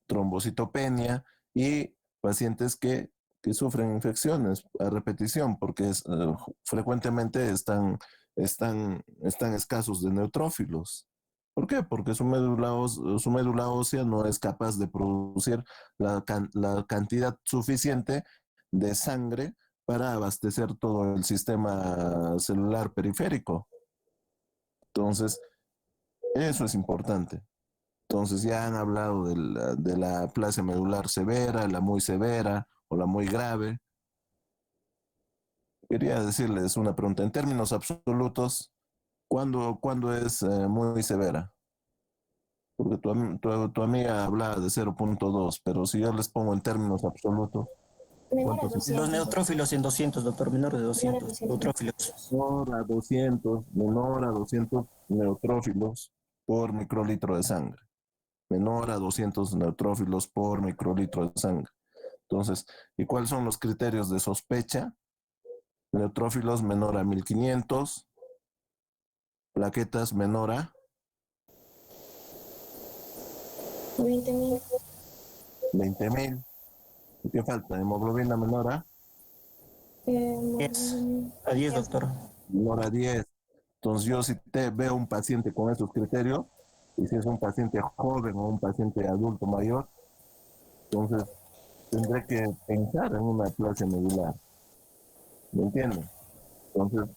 trombocitopenia y pacientes que sufren infecciones a repetición porque frecuentemente están escasos de neutrófilos. ¿Por qué? Porque su médula ósea no es capaz de producir la cantidad suficiente de sangre para abastecer todo el sistema celular periférico. Entonces, eso es importante. Entonces, ya han hablado de la aplasia medular severa, la muy severa o la muy grave. Quería decirles una pregunta. En términos absolutos, ¿cuándo es muy severa? Porque tu amiga hablaba de 0.2, pero si yo les pongo en términos absolutos, Menor a ¿cuántos? 200. Los neutrófilos en 200, doctor, menor de Menor a 200 200. neutrófilos. Menor a 200 neutrófilos por microlitro de sangre. Menor a 200 neutrófilos por microlitro de sangre. Entonces, ¿y cuáles son los criterios de sospecha? Neutrófilos menor a 1500, plaquetas menor a 20.000. 20.000. ¿Qué falta? Hemoglobina menor a 10 a 10, doctor. menor a 10. Entonces, yo si te veo un paciente con esos criterios, y si es un paciente joven o un paciente adulto mayor, entonces tendré que pensar en una aplasia medular. ¿Me entienden? Entonces,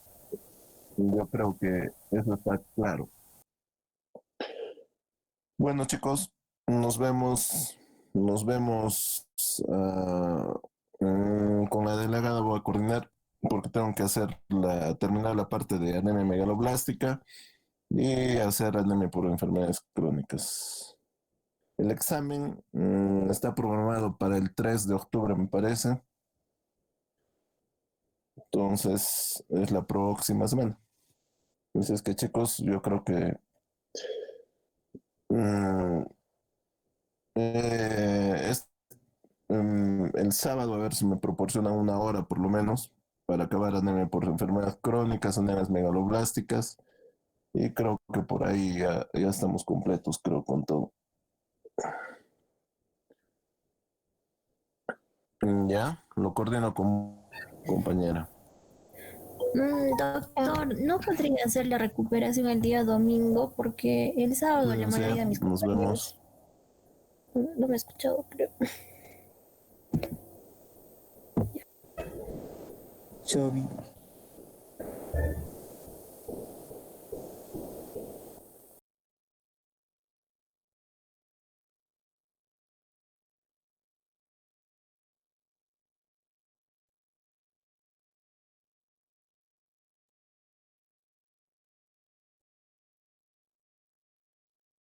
yo creo que eso está claro. Bueno, chicos, nos vemos con la delegada. Voy a coordinar porque tengo que terminar la parte de anemia megaloblástica y hacer anemia por enfermedades crónicas. El examen está programado para el 3 de octubre, me parece. Entonces, es la próxima semana. Entonces, que chicos, yo creo que mm, es el sábado, a ver si me proporcionan una hora por lo menos para acabar anemia por enfermedades crónicas, anemias megaloblásticas. Y creo que por ahí ya estamos completos, creo, con todo. Ya, lo coordino con compañera. Doctor, ¿no podría hacer la recuperación el día domingo? Porque el sábado la Cuídense, mayoría de mis nos vemos. compañeros no me ha escuchado, creo. Chovi.